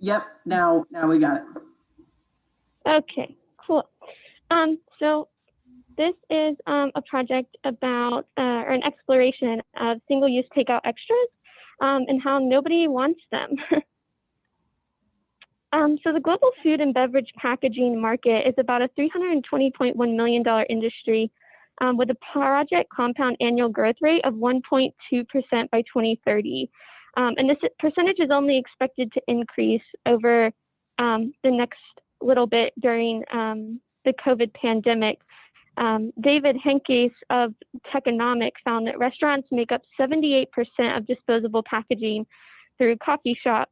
Yep, now we got it. Okay, cool. So this is a project about, or an exploration of single-use takeout extras and how nobody wants them. So the global food and beverage packaging market is about a $320.1 million industry with a project compound annual growth rate of 1.2% by 2030. And this percentage is only expected to increase over the next little bit during the COVID pandemic. David Henkes of Techonomic found that restaurants make up 78% of disposable packaging through coffee shop,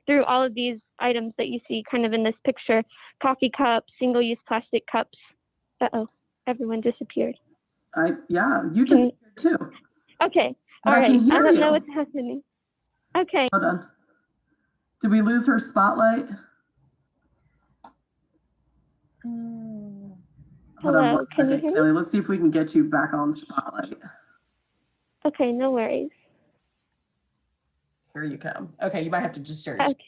through all of these items that you see kind of in this picture: coffee cups, single-use plastic cups. Uh-oh, everyone disappeared. Yeah, you disappeared too. Okay, but all right. I don't know what's happening. Okay. Hold on. Did we lose her spotlight? Hold on one second, Kelly. Let's see if we can get you back on spotlight. Okay, no worries. Here you come. Okay, you might have to just share your screen.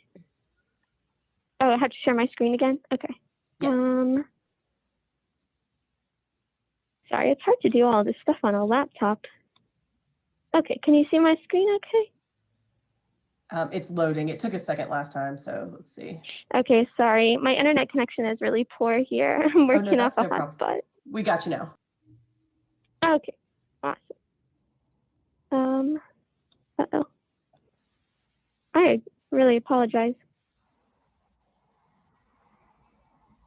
Oh, I have to share my screen again? Okay. Yes. Sorry, it's hard to do all this stuff on a laptop. Okay, can you see my screen okay? It's loading. It took a second last time, so let's see. Okay, sorry. My internet connection is really poor here. I'm working off a hotspot. We got you now. Okay, awesome. Uh-oh. I really apologize.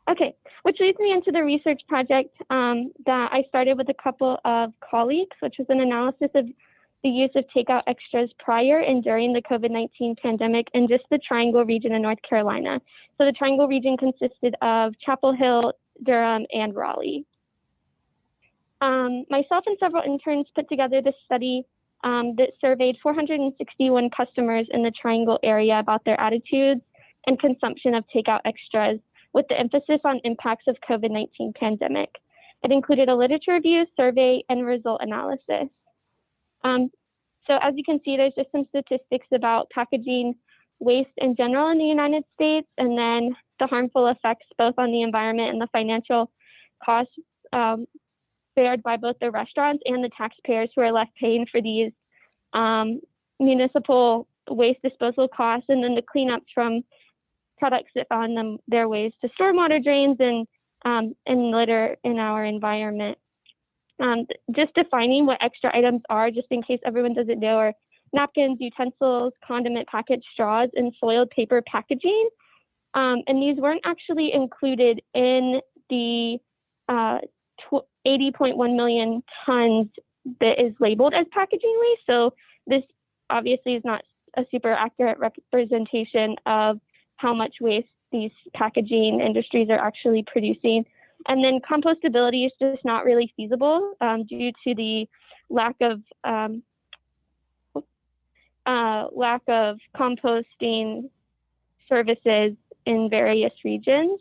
Okay, which leads me into the research project that I started with a couple of colleagues, which was an analysis of the use of takeout extras prior and during the COVID-19 pandemic in just the Triangle region in North Carolina. So the Triangle region consisted of Chapel Hill, Durham, and Raleigh. Myself and several interns put together this study that surveyed 461 customers in the Triangle area about their attitudes and consumption of takeout extras, with the emphasis on impacts of COVID-19 pandemic. It included a literature review, survey, and result analysis. So as you can see, there's just some statistics about packaging waste in general in the United States, and then the harmful effects both on the environment and the financial costs bared by both the restaurants and the taxpayers who are left paying for these municipal waste disposal costs, and then the cleanups from products that found their ways to stormwater drains and litter in our environment. Just defining what extra items are, just in case everyone doesn't know, are napkins, utensils, condiment package straws, and soiled paper packaging. And these weren't actually included in the 80.1 million tons that is labeled as packaging waste. So this obviously is not a super accurate representation of how much waste these packaging industries are actually producing. And then compostability is just not really feasible due to the lack of composting services in various regions.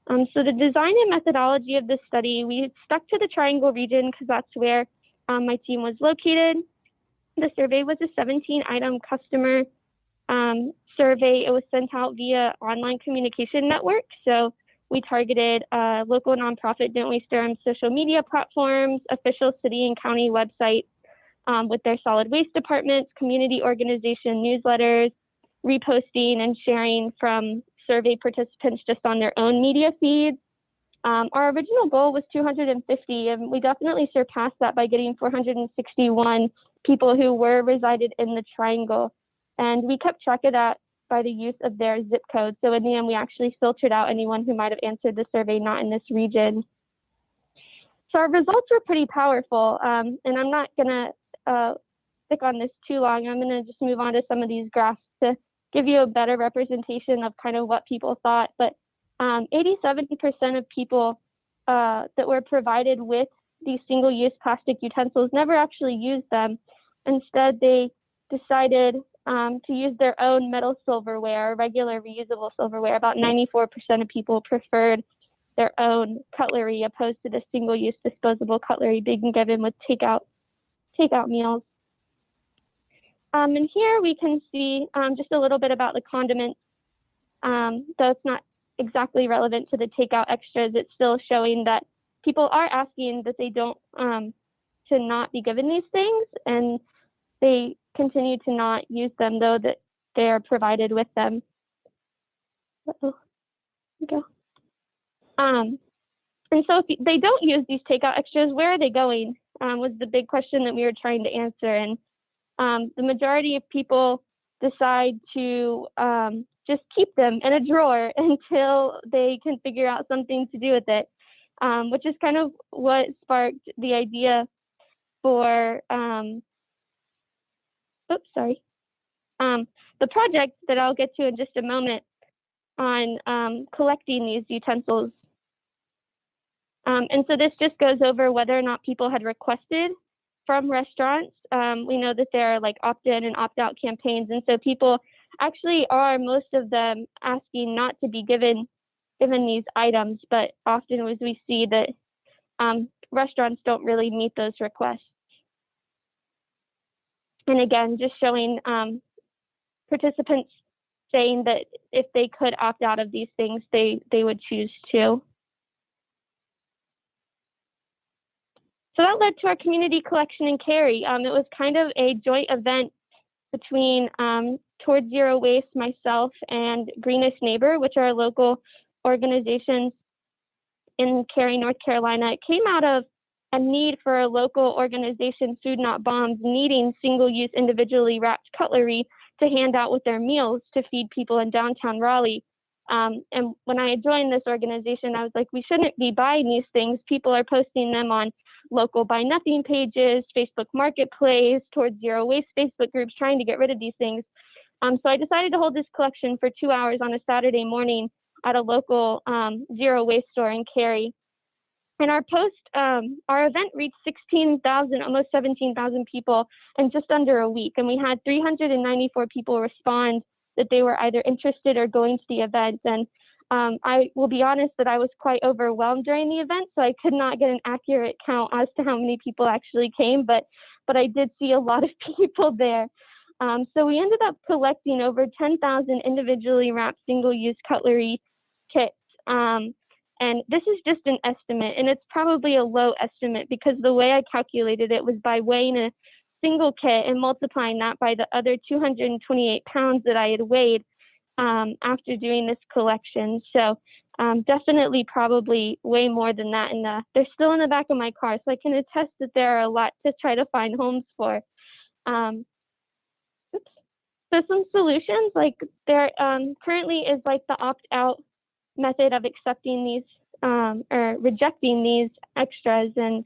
So the design and methodology of this study, we stuck to the Triangle region because that's where my team was located. The survey was a 17-item customer survey. It was sent out via online communication network. So we targeted local nonprofit Don't Waste Durham social media platforms, official city and county websites with their solid waste departments, community organization newsletters, reposting and sharing from survey participants just on their own media feeds. Our original goal was 250, and we definitely surpassed that by getting 461 people who resided in the Triangle. And we kept track of that by the use of their zip code. So in the end, we actually filtered out anyone who might have answered the survey not in this region. So our results were pretty powerful. And I'm not gonna stick on this too long. I'm gonna just move on to some of these graphs to give you a better representation of kind of what people thought. But 80-70% of people that were provided with these single-use plastic utensils never actually used them. Instead, they decided to use their own metal silverware, regular reusable silverware. About 94% of people preferred their own cutlery opposed to the single-use disposable cutlery being given with takeout meals. And here we can see just a little bit about the condiments. Though it's not exactly relevant to the takeout extras, it's still showing that people are asking that they don't to not be given these things, and they continue to not use them, though that they are provided with them. And so if they don't use these takeout extras, where are they going? Was the big question that we were trying to answer. And the majority of people decide to just keep them in a drawer until they can figure out something to do with it, which is kind of what sparked the idea for, the project that I'll get to in just a moment on collecting these utensils. And so this just goes over whether or not people had requested from restaurants. We know that there are like opt-in and opt-out campaigns, and so people actually are, most of them, asking not to be given these items, but often as we see that restaurants don't really meet those requests. And again, just showing participants saying that if they could opt out of these things, they would choose to. So that led to our community collection and carry. It was kind of a joint event between Towards Zero Waste, myself, and Greenest Neighbor, which are local organizations in Cary, North Carolina. It came out of a need for a local organization, Food Not Bombs, needing single-use individually wrapped cutlery to hand out with their meals to feed people in downtown Raleigh. And when I joined this organization, I was like, we shouldn't be buying these things. People are posting them on local Buy Nothing pages, Facebook Marketplace, Towards Zero Waste Facebook groups, trying to get rid of these things. So I decided to hold this collection for 2 hours on a Saturday morning at a local zero waste store in Cary. And our event reached 16,000, almost 17,000 people in just under a week. And we had 394 people respond that they were either interested or going to the event. And I will be honest that I was quite overwhelmed during the event, so I could not get an accurate count as to how many people actually came, but I did see a lot of people there. So we ended up collecting over 10,000 individually wrapped single-use cutlery kits. And this is just an estimate, and it's probably a low estimate because the way I calculated it was by weighing a single kit and multiplying that by the other 228 pounds that I had weighed after doing this collection. So definitely probably way more than that. And they're still in the back of my car, so I can attest that there are a lot to try to find homes for. So some solutions, like there currently is like the opt-out method of accepting these or rejecting these extras. And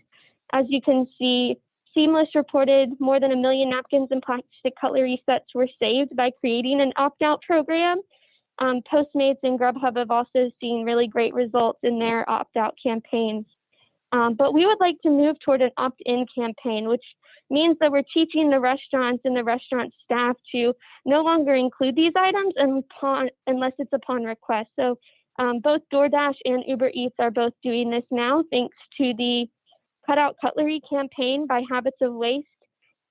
as you can see, Seamless reported more than 1 million napkins and plastic cutlery sets were saved by creating an opt-out program. Postmates and Grubhub have also seen really great results in their opt-out campaigns. But we would like to move toward an opt-in campaign, which means that we're teaching the restaurants and the restaurant staff to no longer include these items unless it's upon request. So both DoorDash and Uber Eats are both doing this now, thanks to the Cut Out Cutlery campaign by Habits of Waste,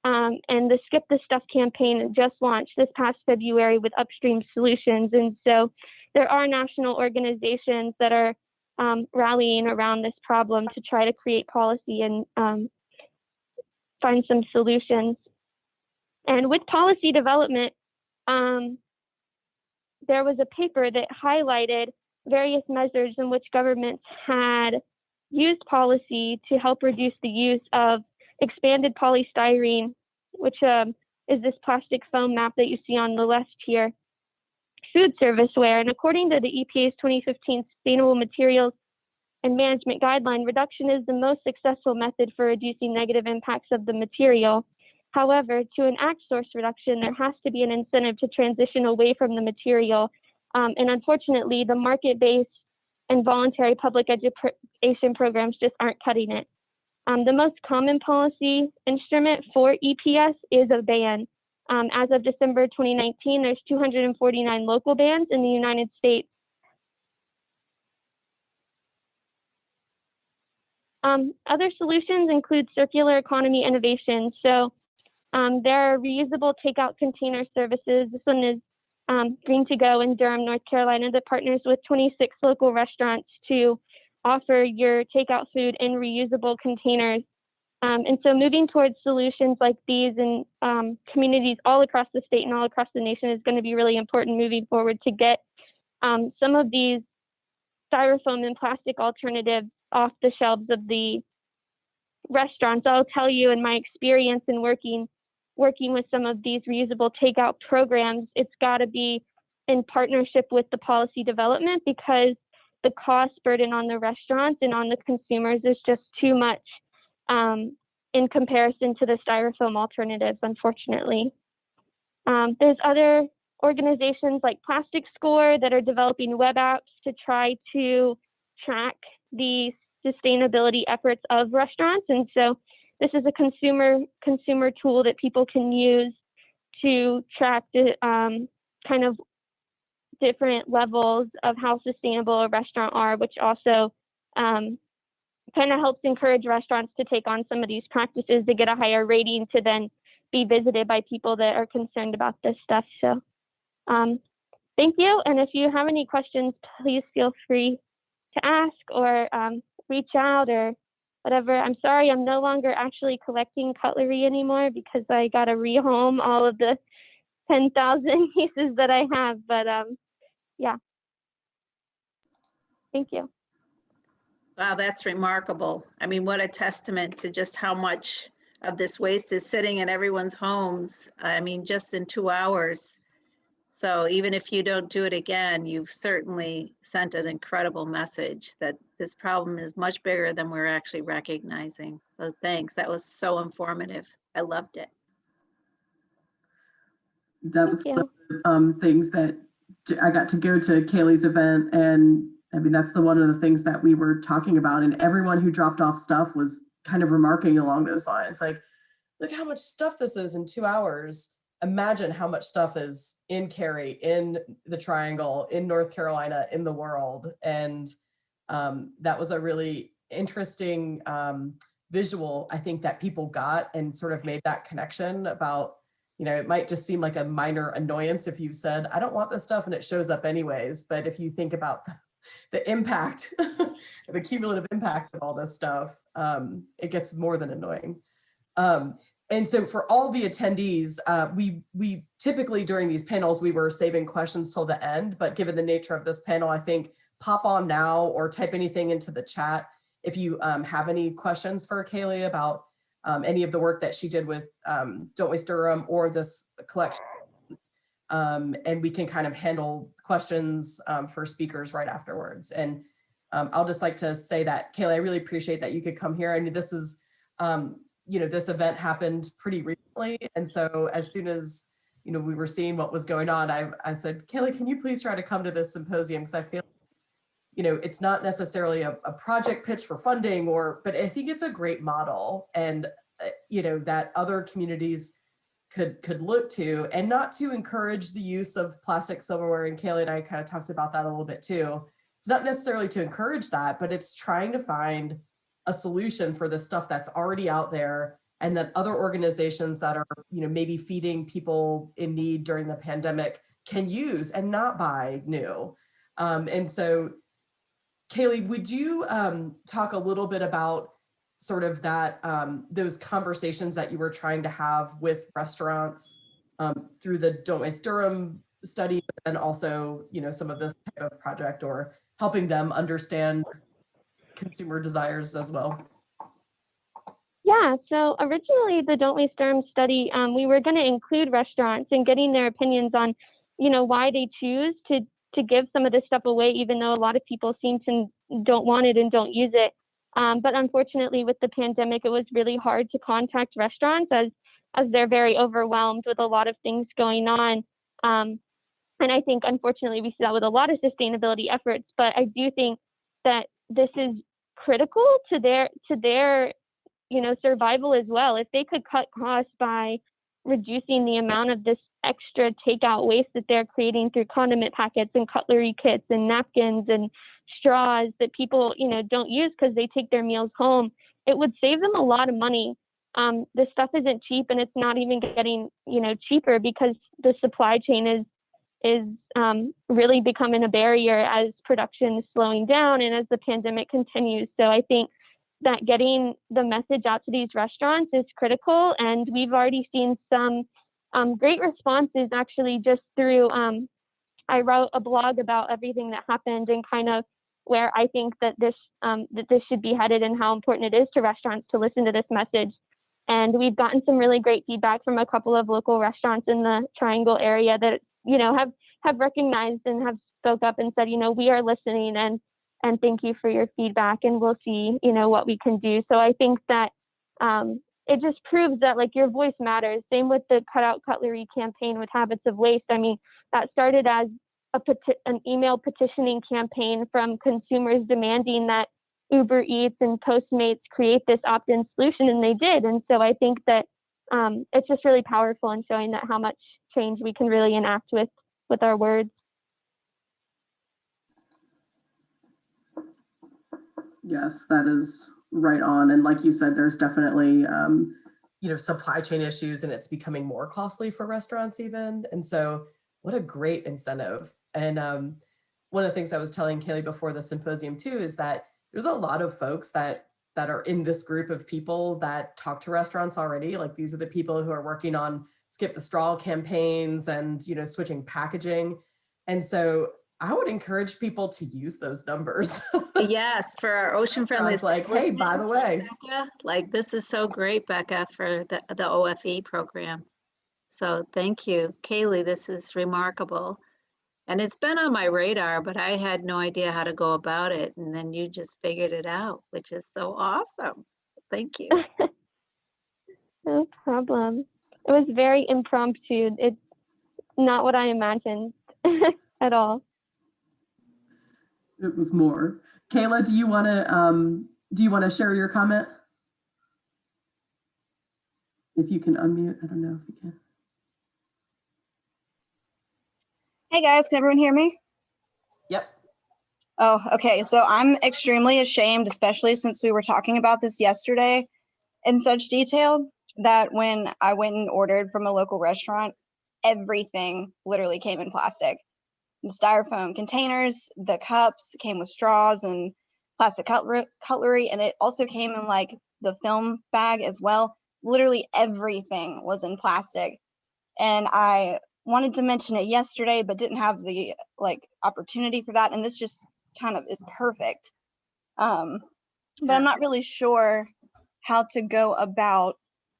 and the Skip the Stuff campaign just launched this past February with Upstream Solutions. And so there are national organizations that are rallying around this problem to try to create policy and find some solutions. And with policy development, there was a paper that highlighted various measures in which governments had used policy to help reduce the use of expanded polystyrene, which is this plastic foam map that you see on the left here, food serviceware. And according to the EPA's 2015 Sustainable Materials and Management Guideline, reduction is the most successful method for reducing negative impacts of the material. However, to enact source reduction, there has to be an incentive to transition away from the material. And unfortunately, the market-based and voluntary public education programs just aren't cutting it. The most common policy instrument for EPS is a ban. As of December 2019, there's 249 local bans in the United States. Other solutions include circular economy innovation. So There are reusable takeout container services. This one is Green to Go in Durham, North Carolina, that partners with 26 local restaurants to offer your takeout food in reusable containers. And so moving towards solutions like these in communities all across the state and all across the nation is going to be really important moving forward to get some of these styrofoam and plastic alternatives off the shelves of the restaurants. I'll tell you, in my experience in working with some of these reusable takeout programs, it's got to be in partnership with the policy development, because the cost burden on the restaurants and on the consumers is just too much in comparison to the styrofoam alternatives, unfortunately. There's other organizations like Plastic Score that are developing web apps to try to track the sustainability efforts of restaurants. And so this is a consumer tool that people can use to track the kind of different levels of how sustainable a restaurant are, which also kind of helps encourage restaurants to take on some of these practices to get a higher rating to then be visited by people that are concerned about this stuff. So thank you. And if you have any questions, please feel free to ask or reach out or whatever. I'm sorry, I'm no longer actually collecting cutlery anymore because I got to rehome all of the 10,000 pieces that I have. But yeah, thank you. Wow, that's remarkable. I mean, what a testament to just how much of this waste is sitting in everyone's homes. I mean, just in 2 hours. So even if you don't do it again, you've certainly sent an incredible message that this problem is much bigger than we're actually recognizing. So thanks, that was so informative. I loved it. That was one of the things that I got to go to Kaylee's event, and I mean, that's one of the things that we were talking about, and everyone who dropped off stuff was kind of remarking along those lines, like, look how much stuff this is in 2 hours. Imagine how much stuff is in Cary, in the Triangle, in North Carolina, in the world. And that was a really interesting visual, I think, that people got and sort of made that connection about, you know, it might just seem like a minor annoyance if you said, I don't want this stuff, and it shows up anyways. But if you think about the impact, the cumulative impact of all this stuff, it gets more than annoying. And so for all the attendees, we typically during these panels, we were saving questions till the end, but given the nature of this panel, I think pop on now or type anything into the chat if you have any questions for Kaylee about any of the work that she did with Don't Waste Durham or this collection. And we can kind of handle questions for speakers right afterwards. And I'll just like to say that, Kaylee, I really appreciate that you could come here. And this is, you know, this event happened pretty recently. And so as soon as, you know, we were seeing what was going on, I said, Kaylee, can you please try to come to this symposium? Because I feel, you know, it's not necessarily a project pitch for funding, but I think it's a great model, and, you know, that other communities could look to, and not to encourage the use of plastic silverware. And Kaylee and I kind of talked about that a little bit too. It's not necessarily to encourage that, but it's trying to find a solution for the stuff that's already out there, and that other organizations that are, you know, maybe feeding people in need during the pandemic can use and not buy new. And so, Kaylee, would you talk a little bit about sort of that, those conversations that you were trying to have with restaurants through the Don't Waste Durham study, and also, you know, some of this type of project, or helping them understand consumer desires as well? Yeah, so originally the Don't Waste Durham study, we were going to include restaurants and getting their opinions on, you know, why they choose to give some of this stuff away, even though a lot of people seem to don't want it and don't use it. But unfortunately, with the pandemic, it was really hard to contact restaurants as they're very overwhelmed with a lot of things going on. And I think, unfortunately, we see that with a lot of sustainability efforts. But I do think that this is critical to their you know, survival as well. If they could cut costs by reducing the amount of this extra takeout waste that they're creating through condiment packets and cutlery kits and napkins and straws that people, you know, don't use because they take their meals home, it would save them a lot of money this stuff isn't cheap, and it's not even getting, cheaper, because the supply chain is really becoming a barrier as production is slowing down and as the pandemic continues. So I think that getting the message out to these restaurants is critical, and we've already seen some great responses, actually, just through I wrote a blog about everything that happened and kind of where I think that this should be headed and how important it is to restaurants to listen to this message. And we've gotten some really great feedback from a couple of local restaurants in the Triangle area that, have recognized and have spoke up and said, we are listening, and thank you for your feedback, and we'll see, what we can do. So I think that it just proves that, like, your voice matters. Same with the Cut Out Cutlery campaign with Habits of Waste. I mean, that started as an email petitioning campaign from consumers demanding that Uber Eats and Postmates create this opt-in solution, and they did. And so I think that it's just really powerful in showing that how much change we can really enact with our words. Yes, that is right on. And like you said, there's definitely, supply chain issues, and it's becoming more costly for restaurants even. And so what a great incentive. And one of the things I was telling Kaylee before the symposium too, is that there's a lot of folks that are in this group of people that talk to restaurants already. Like, these are the people who are working on Skip the Straw campaigns and, switching packaging. And so I would encourage people to use those numbers. Yes, for our ocean friendly. Like, hey, by the way, Becca, like, this is so great, Becca, for the OFE program. So thank you, Kaylee. This is remarkable. And it's been on my radar, but I had no idea how to go about it. And then you just figured it out, which is so awesome. Thank you. No problem. It was very impromptu. It's not what I imagined at all. it was more. Kayla, do you want to share your comment? If you can unmute, I don't know if you can. Hey guys, can everyone hear me? Yep. Oh, okay. So I'm extremely ashamed, especially since we were talking about this yesterday in such detail, that when I went and ordered from a local restaurant, everything literally came in plastic. The styrofoam containers, the cups came with straws and plastic cutlery, and it also came in like the film bag as well. Literally everything was in plastic. And I wanted to mention it yesterday, but didn't have the opportunity for that. And this just kind of is perfect. But I'm not really sure how to go about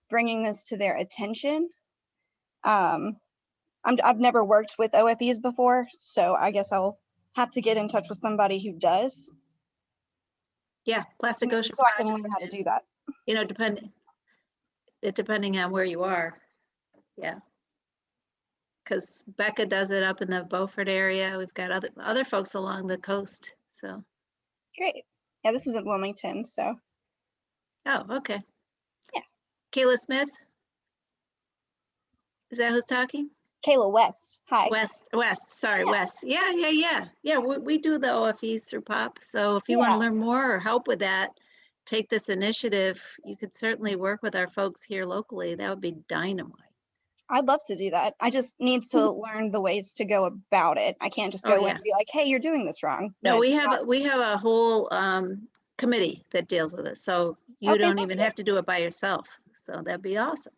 bringing this to their attention. I've never worked with OFEs before, so I guess I'll have to get in touch with somebody who does. Yeah, Plastic Ocean so I can learn how to do that. Depending on where you are. Yeah. Because Becca does it up in the Beaufort area. We've got other folks along the coast. So great. Yeah, this isn't Wilmington, so. Oh, okay. Yeah. Kayla Smith. Is that who's talking? Kayla West. Hi. West. Sorry, Yeah. West. Yeah. We do the OFEs through POP. So if you want to learn more or help with that, take this initiative. You could certainly work with our folks here locally. That would be dynamite. I'd love to do that. I just need to learn the ways to go about it. I can't just go in and be like, hey, you're doing this wrong. No, we have a whole committee that deals with it. So you don't even have to do it by yourself. So that'd be awesome.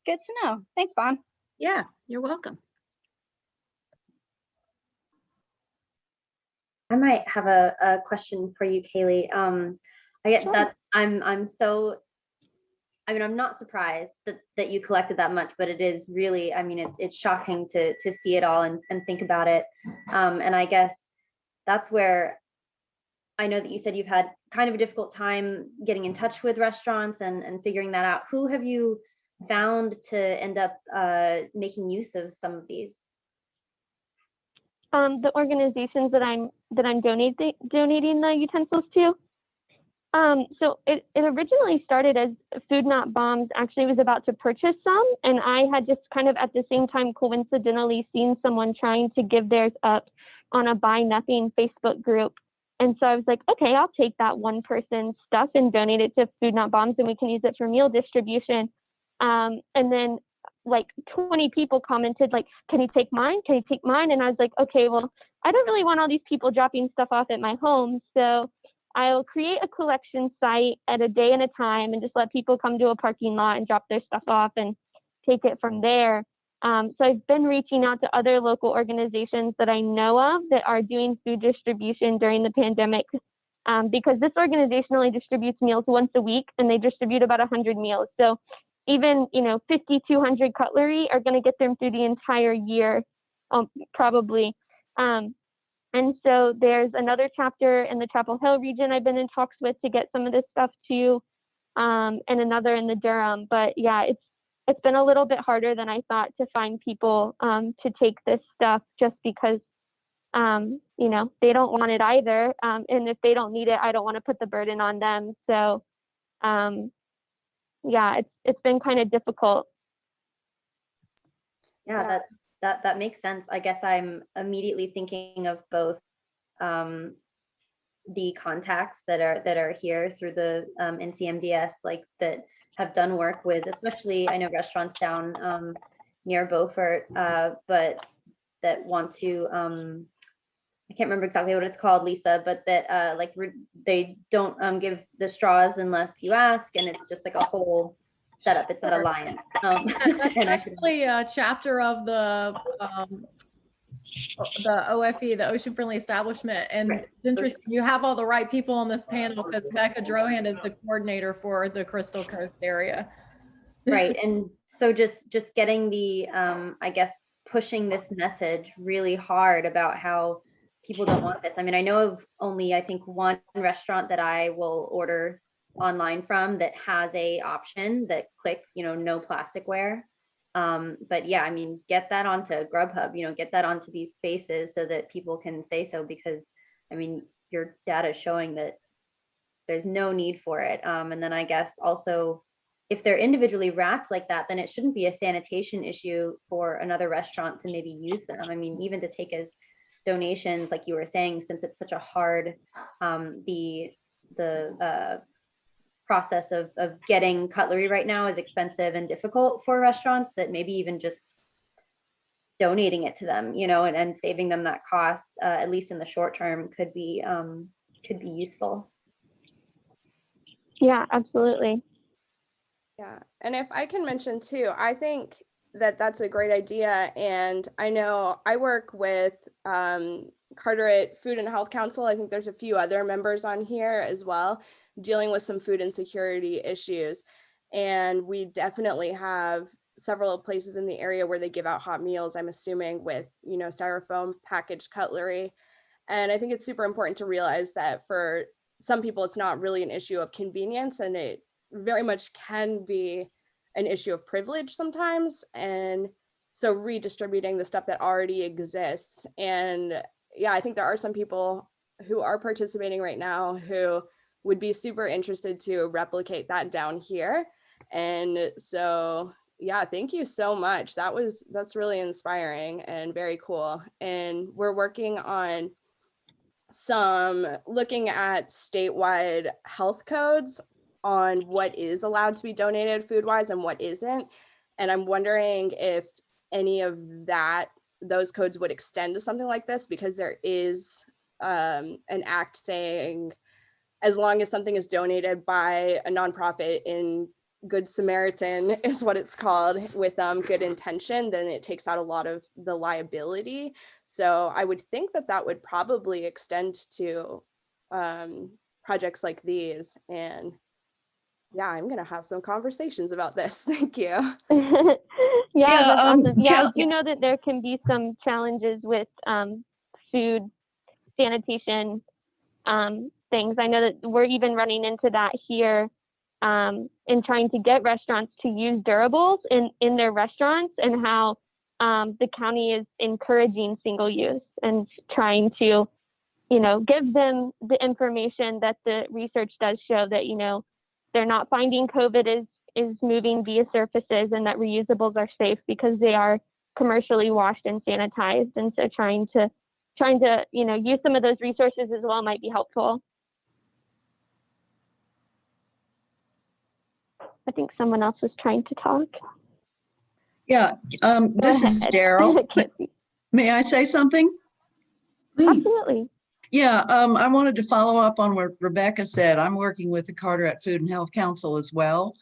Good to know. Thanks, Bon. Yeah, you're welcome. I might have a question for you, Kaylee. I get that I'm not surprised that you collected that much, but it is really, it's shocking to see it all and think about it. And I guess that's where I know that you said you've had kind of a difficult time getting in touch with restaurants and figuring that out. Who have you found to end up making use of some of these? The organizations that I'm donating the utensils to. So it originally started as Food Not Bombs actually was about to purchase some, and I had just kind of at the same time coincidentally seen someone trying to give theirs up on a Buy Nothing Facebook group. And so I was like, okay, I'll take that one person's stuff and donate it to Food Not Bombs, and we can use it for meal distribution. And then like 20 people commented like, can you take mine? Can you take mine? And I was like, okay, well, I don't really want all these people dropping stuff off at my home. So I'll create a collection site at a day and a time and just let people come to a parking lot and drop their stuff off and take it from there. So I've been reaching out to other local organizations that I know of that are doing food distribution during the pandemic, because this organization only distributes meals once a week, and they distribute about 100 meals. So even 50, 200 cutlery are going to get them through the entire year, probably. And so there's another chapter in the Chapel Hill region I've been in talks with to get some of this stuff to, and another in the Durham. But yeah, it's been a little bit harder than I thought to find people to take this stuff, just because they don't want it either. And if they don't need it, I don't want to put the burden on them. So yeah, it's been kind of difficult. Yeah, that makes sense. I guess I'm immediately thinking of both the contacts that are here through the NCMDS, like that have done work with, especially I know restaurants down near Beaufort, but that want to I can't remember exactly what it's called, Lisa, but that they don't give the straws unless you ask, and it's just like a whole setup. It's not alliance. That's actually a chapter of the OFE, the Ocean Friendly Establishment. And Right. It's interesting, you have all the right people on this panel, because Becca Drohan is the coordinator for the Crystal Coast area. Right. And so just getting the, I guess, pushing this message really hard about how people don't want this. I mean, I know of only, I think, one restaurant that I will order online from that has a option that clicks, no plasticware. But yeah, I mean, get that onto Grubhub, get that onto these spaces so that people can say so, because I mean, your data is showing that there's no need for it. And then I guess also, if they're individually wrapped like that, then it shouldn't be a sanitation issue for another restaurant to maybe use them. I mean, even to take as donations, like you were saying, since it's such a hard, the process of getting cutlery right now is expensive and difficult for restaurants, that maybe even just donating it to them, and saving them that cost, at least in the short term, could be useful. Yeah, absolutely. Yeah, and if I can mention too, I think that that's a great idea. And I know I work with Carteret Food and Health Council. I think there's a few other members on here as well, dealing with some food insecurity issues. And we definitely have several places in the area where they give out hot meals, I'm assuming, with, styrofoam packaged cutlery. And I think it's super important to realize that for some people, it's not really an issue of convenience, and it very much can be an issue of privilege sometimes. And so redistributing the stuff that already exists. And yeah, I think there are some people who are participating right now who would be super interested to replicate that down here. And so, yeah, thank you so much. That's really inspiring and very cool. And we're working on looking at statewide health codes on what is allowed to be donated food-wise and what isn't. And I'm wondering if any of those codes would extend to something like this, because there is an act saying as long as something is donated by a nonprofit in Good Samaritan is what it's called, with good intention, then it takes out a lot of the liability. So I would think that would probably extend to projects like these. And yeah, I'm gonna have some conversations about this. Thank you. Yeah, that's awesome. Yeah, I do know that there can be some challenges with food sanitation things. I know that we're even running into that here in trying to get restaurants to use durables in their restaurants, and how the county is encouraging single use and trying to, give them the information that the research does show that, they're not finding COVID is moving via surfaces, and that reusables are safe because they are commercially washed and sanitized. And so trying to trying to, use some of those resources as well might be helpful. I think someone else was trying to talk. Yeah, this is ahead. Daryl. May I say something? Please. Absolutely. Yeah, I wanted to follow up on what Rebecca said. I'm working with the Carteret Food and Health Council as well.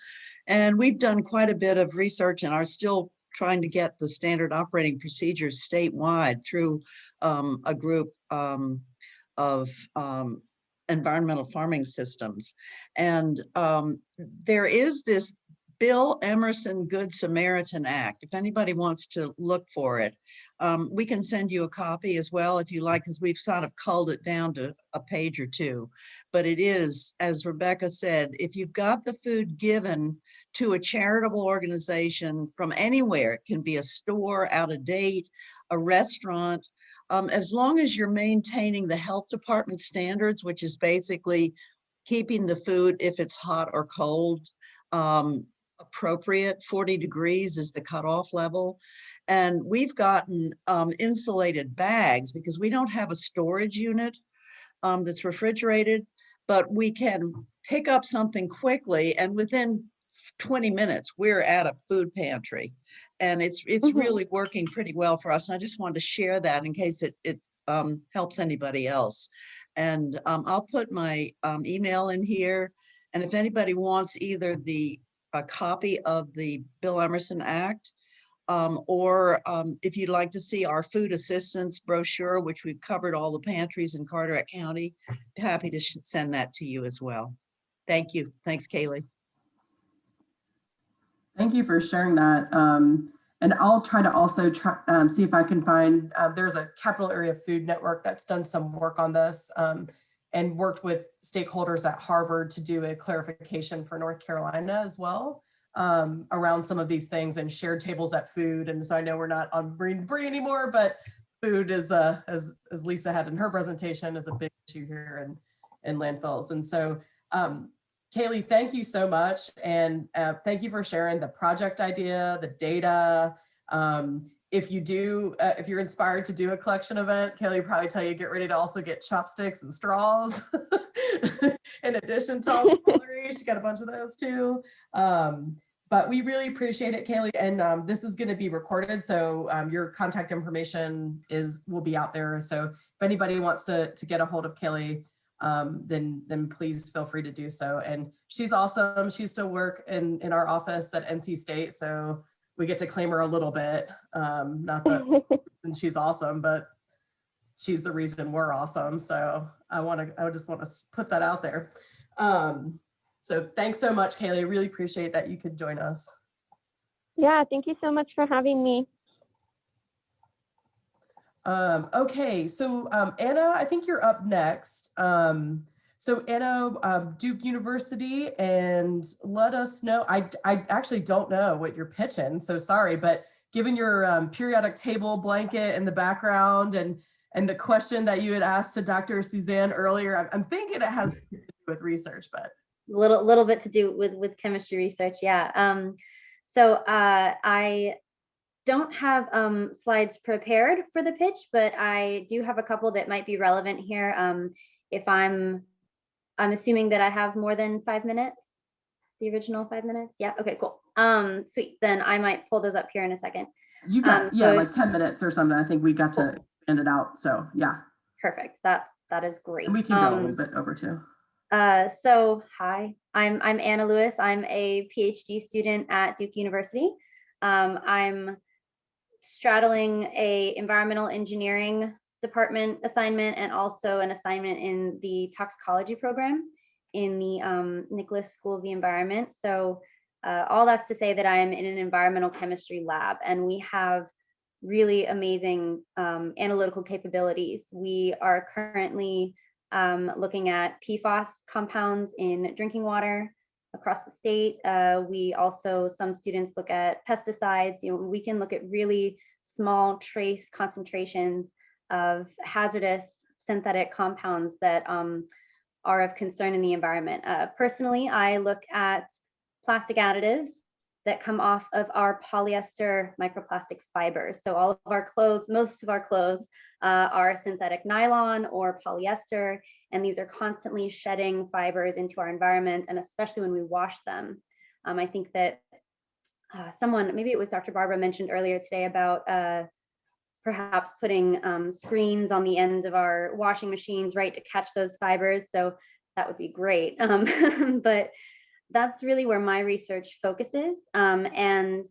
And we've done quite a bit of research and are still trying to get the standard operating procedures statewide through a group of environmental farming systems. And there is this Bill Emerson Good Samaritan Act. If anybody wants to look for it, we can send you a copy as well if you like, because we've sort of culled it down to a page or two. But it is, as Rebecca said, if you've got the food given to a charitable organization from anywhere, it can be a store, out of date, a restaurant, as long as you're maintaining the health department standards, which is basically keeping the food, if it's hot or cold, appropriate. 40 degrees is the cutoff level. And we've gotten insulated bags because we don't have a storage unit that's refrigerated, but we can pick up something quickly, and within 20 minutes, we're at a food pantry. And it's really working pretty well for us. And I just wanted to share that in case it helps anybody else. And I'll put my email in here. And if anybody wants either a copy of the Bill Emerson Act, or if you'd like to see our food assistance brochure, which we've covered all the pantries in Carteret County, happy to send that to you as well. Thank you. Thanks, Kaylee. Thank you for sharing that. And I'll try to also see if I can find, there's a Capital Area Food Network that's done some work on this and worked with stakeholders at Harvard to do a clarification for North Carolina as well around some of these things, and shared tables at food. And so I know we're not on Marine Debris anymore, but food is, as Lisa had in her presentation, is a big issue here in landfills. And so Kaylee, thank you so much. And thank you for sharing the project idea, the data. If you're inspired to do a collection event, Kaylee will probably tell you, get ready to also get chopsticks and straws. In addition to all the cutlery, she got a bunch of those too. But we really appreciate it, Kaylee. And this is gonna be recorded. So your contact information will be out there. So if anybody wants to get a hold of Kaylee, then please feel free to do so. And she's awesome. She used to work in our office at NC State, so we get to claim her a little bit. Not that and she's awesome, but she's the reason we're awesome. So I just want to put that out there. So thanks so much, Kaylee. Really appreciate that you could join us. Yeah, thank you so much for having me. Okay, so Anna, I think you're up next. So Anna, Duke University, and let us know. I actually don't know what you're pitching, so sorry, but given your periodic table blanket in the background and the question that you had asked to Dr. Suzanne earlier, I'm thinking it has to do with research, but a little bit to do with chemistry research. Yeah. So I don't have slides prepared for the pitch, but I do have a couple that might be relevant here. If I'm assuming that I have more than 5 minutes, the original 5 minutes. Yeah. Okay, cool. Sweet. Then I might pull those up here in a second. You got, yeah, so like 10 minutes or something. I think we got to expand it out. So yeah. Perfect. That is great. And we can go a little bit over too. So hi, I'm Anna Lewis. I'm a PhD student at Duke University. I'm straddling a environmental engineering department assignment and also an assignment in the toxicology program in the Nicholas School of the Environment. So all that's to say that I'm in an environmental chemistry lab, and we have really amazing analytical capabilities. We are currently looking at PFAS compounds in drinking water across the state. We also, some students look at pesticides. We can look at really small trace concentrations of hazardous synthetic compounds that are of concern in the environment. Personally, I look at plastic additives that come off of our polyester microplastic fibers. So all of our clothes, most of our clothes are synthetic nylon or polyester, and these are constantly shedding fibers into our environment, and especially when we wash them. I think that someone, maybe it was Dr. Barbara, mentioned earlier today about perhaps putting screens on the ends of our washing machines, right, to catch those fibers. So that would be great. But that's really where my research focuses. And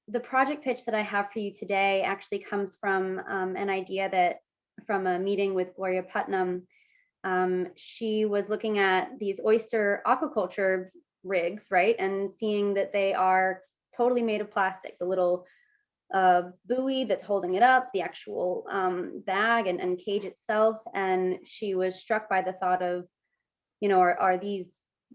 the project pitch that I have for you today actually comes from an idea that from a meeting with Gloria Putnam. She was looking at these oyster aquaculture rigs, right, and seeing that they are totally made of plastic, the little buoy that's holding it up, the actual bag and cage itself. And she was struck by the thought of, are these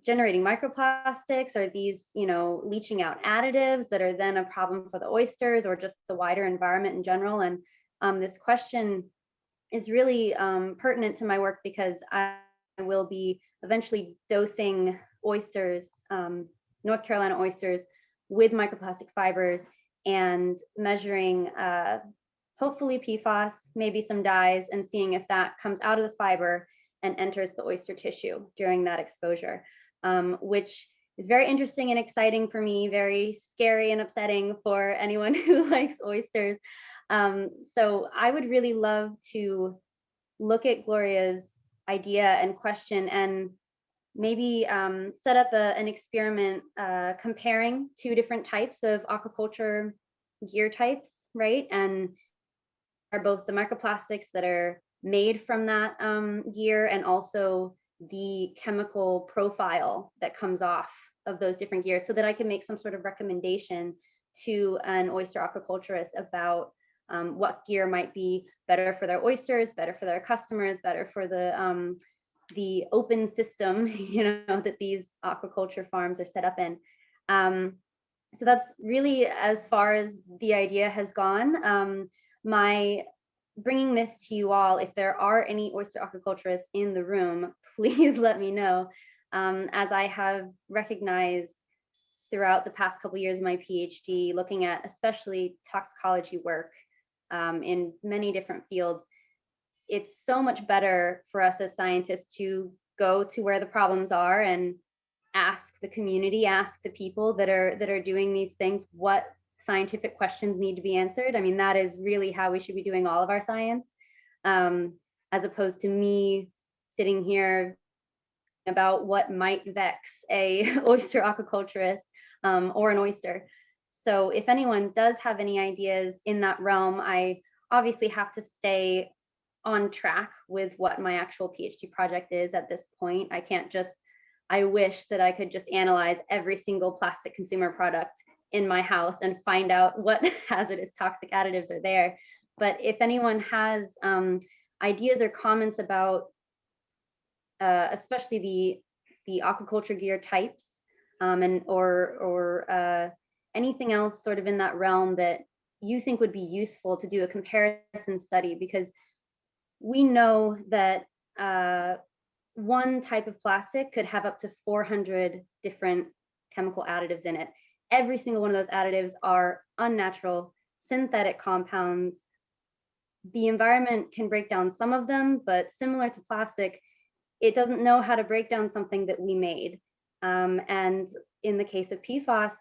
generating microplastics? Are these, leaching out additives that are then a problem for the oysters or just the wider environment in general? And this question is really pertinent to my work because I will be eventually dosing oysters, North Carolina oysters, with microplastic fibers and measuring hopefully PFAS, maybe some dyes, and seeing if that comes out of the fiber and enters the oyster tissue during that exposure, which is very interesting and exciting for me, very scary and upsetting for anyone who likes oysters. So I would really love to look at Gloria's idea and question and maybe set up an experiment comparing two different types of aquaculture gear types, right? And are both the microplastics that are made from that gear and also the chemical profile that comes off of those different gears, so that I can make some sort of recommendation to an oyster aquaculturist about what gear might be better for their oysters, better for their customers, better for the open system, that these aquaculture farms are set up in. So that's really as far as the idea has gone. My bringing this to you all, if there are any oyster aquaculturists in the room, please let me know, as I have recognized throughout the past couple of years of my PhD, looking at especially toxicology work in many different fields. It's so much better for us as scientists to go to where the problems are and ask the community, ask the people that are doing these things what scientific questions need to be answered. I mean, that is really how we should be doing all of our science, as opposed to me sitting here about what might vex a oyster aquaculturist or an oyster. So if anyone does have any ideas in that realm, I obviously have to stay on track with what my actual PhD project is at this point. I wish that I could just analyze every single plastic consumer product in my house and find out what hazardous toxic additives are there. But if anyone has ideas or comments about especially the aquaculture gear types or anything else sort of in that realm that you think would be useful to do a comparison study, because we know that one type of plastic could have up to 400 different chemical additives in it. Every single one of those additives are unnatural, synthetic compounds. The environment can break down some of them, but similar to plastic, it doesn't know how to break down something that we made. And in the case of PFAS,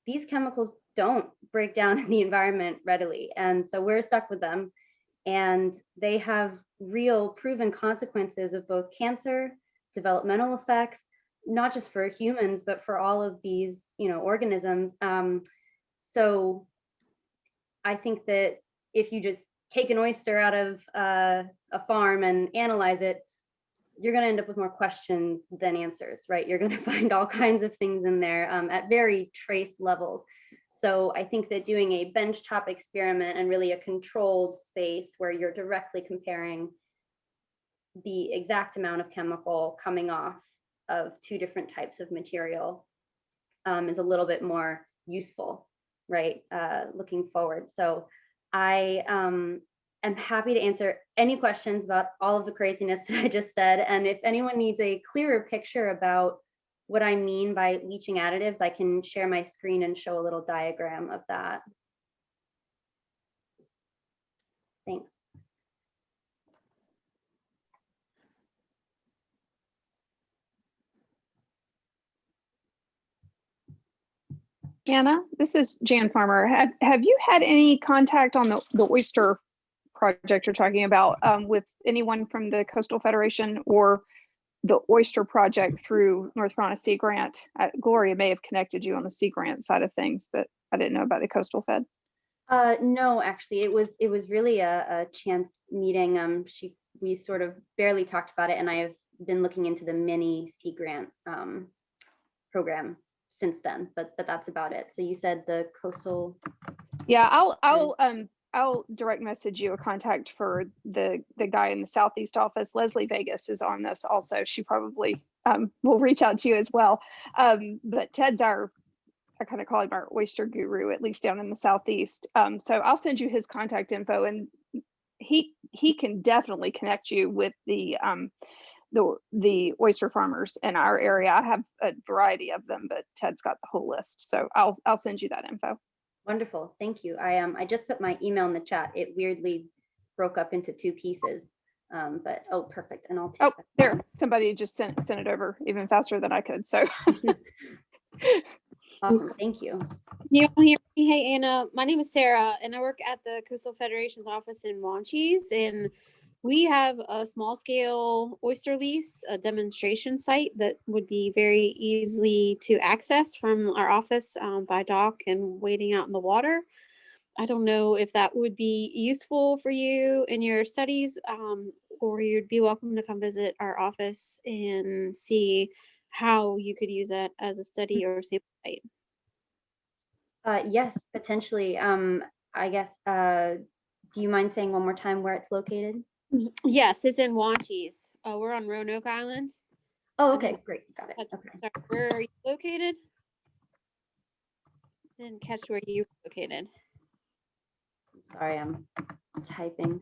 these chemicals don't break down in the environment readily. And so we're stuck with them. And they have real proven consequences of both cancer, developmental effects, not just for humans, but for all of these, organisms. So I think that if you just take an oyster out of a farm and analyze it, you're going to end up with more questions than answers, right? You're going to find all kinds of things in there at very trace levels. So I think that doing a benchtop experiment and really a controlled space where you're directly comparing the exact amount of chemical coming off of two different types of material is a little bit more useful, right? Looking forward. So I am happy to answer any questions about all of the craziness that I just said. And if anyone needs a clearer picture about what I mean by leaching additives, I can share my screen and show a little diagram of that. Thanks. Anna, this is Jan Farmer. Have you had any contact on the oyster project you're talking about with anyone from the Coastal Federation or the oyster project through North Carolina Sea Grant? Gloria may have connected you on the Sea Grant side of things, but I didn't know about the Coastal Fed. No, actually, it was really a chance meeting. We sort of barely talked about it, and I have been looking into the mini Sea Grant program since then, but that's about it. So you said the Coastal. Yeah, I'll direct message you a contact for the guy in the Southeast office. Leslie Vegas is on this also. She probably will reach out to you as well. But Ted's I kind of call him our oyster guru, at least down in the Southeast. So I'll send you his contact info, and he can definitely connect you with the oyster farmers in our area. I have a variety of them, but Ted's got the whole list. So I'll send you that info. Wonderful, thank you. I just put my email in the chat. It weirdly broke up into 2 pieces, but oh, perfect. And I'll take that. There, somebody just sent it over even faster than I could. So awesome, thank you. You all hear me? Hey, Anna, my name is Sarah, and I work at the Coastal Federation's office in Wanchese, and we have a small scale oyster lease, a demonstration site that would be very easily to access from our office by dock and waiting out in the water. I don't know if that would be useful for you in your studies, or you'd be welcome to come visit our office and see how you could use that as a study or sample site. Yes, potentially. I guess, do you mind saying one more time where it's located? Yes, it's in Wanchese. We're on Roanoke Island. Oh, okay, great, got it. Okay. Sorry, where are you located? Didn't catch where you were located. I'm sorry, I'm typing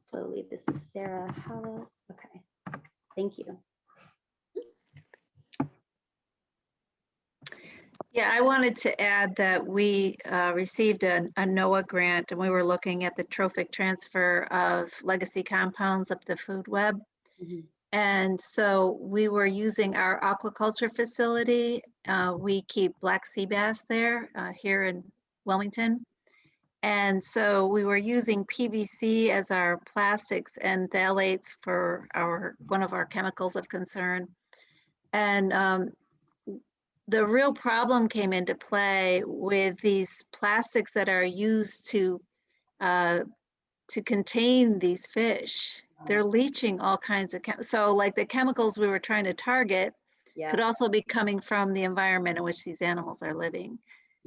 slowly. This is Sarah Hallis. Okay, thank you. Yeah, I wanted to add that we received a NOAA grant, and we were looking at the trophic transfer of legacy compounds up the food web. Mm-hmm. And so we were using our aquaculture facility. We keep black sea bass there here in Wilmington. And so we were using PVC as our plastics and phthalates for one of our chemicals of concern. And the real problem came into play with these plastics that are used to contain these fish. They're leaching all kinds of so like the chemicals we were trying to target could also be coming from the environment in which these animals are living.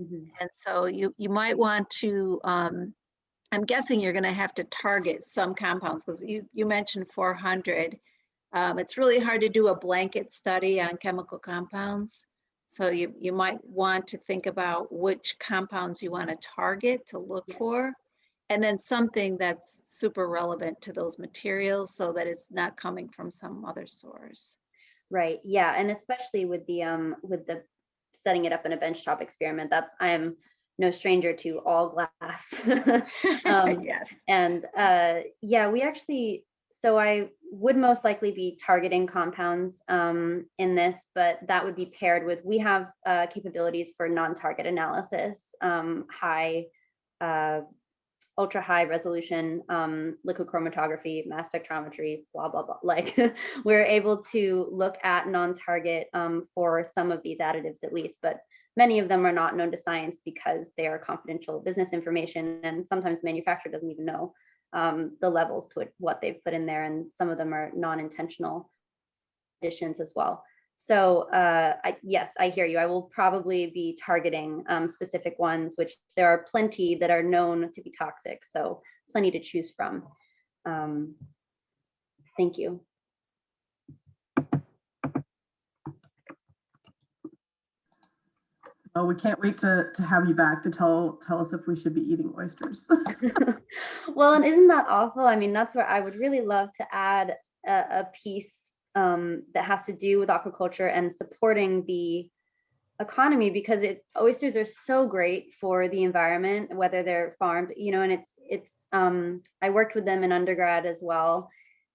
Mm-hmm. And so you might want to, I'm guessing you're going to have to target some compounds, because you mentioned 400. It's really hard to do a blanket study on chemical compounds. So you might want to think about which compounds you want to target to look for, and then something that's super relevant to those materials so that it's not coming from some other source. Right, yeah, and especially with the setting it up in a benchtop experiment, I am no stranger to all glass. Yes. And yeah, we actually, so I would most likely be targeting compounds in this, but that would be paired with, we have capabilities for non-target analysis, ultra high resolution, liquid chromatography, mass spectrometry, blah, blah, blah. Like we're able to look at non-target for some of these additives at least, but many of them are not known to science because they are confidential business information. And sometimes the manufacturer doesn't even know the levels to what they've put in there. And some of them are non-intentional additions as well. So yes, I hear you. I will probably be targeting specific ones, which there are plenty that are known to be toxic. So plenty to choose from. Thank you. Well, we can't wait to have you back to tell us if we should be eating oysters. Well, and isn't that awful? I mean, that's where I would really love to add a piece that has to do with aquaculture and supporting the economy, because oysters are so great for the environment, whether they're farmed, you know, and it's I worked with them in undergrad as well.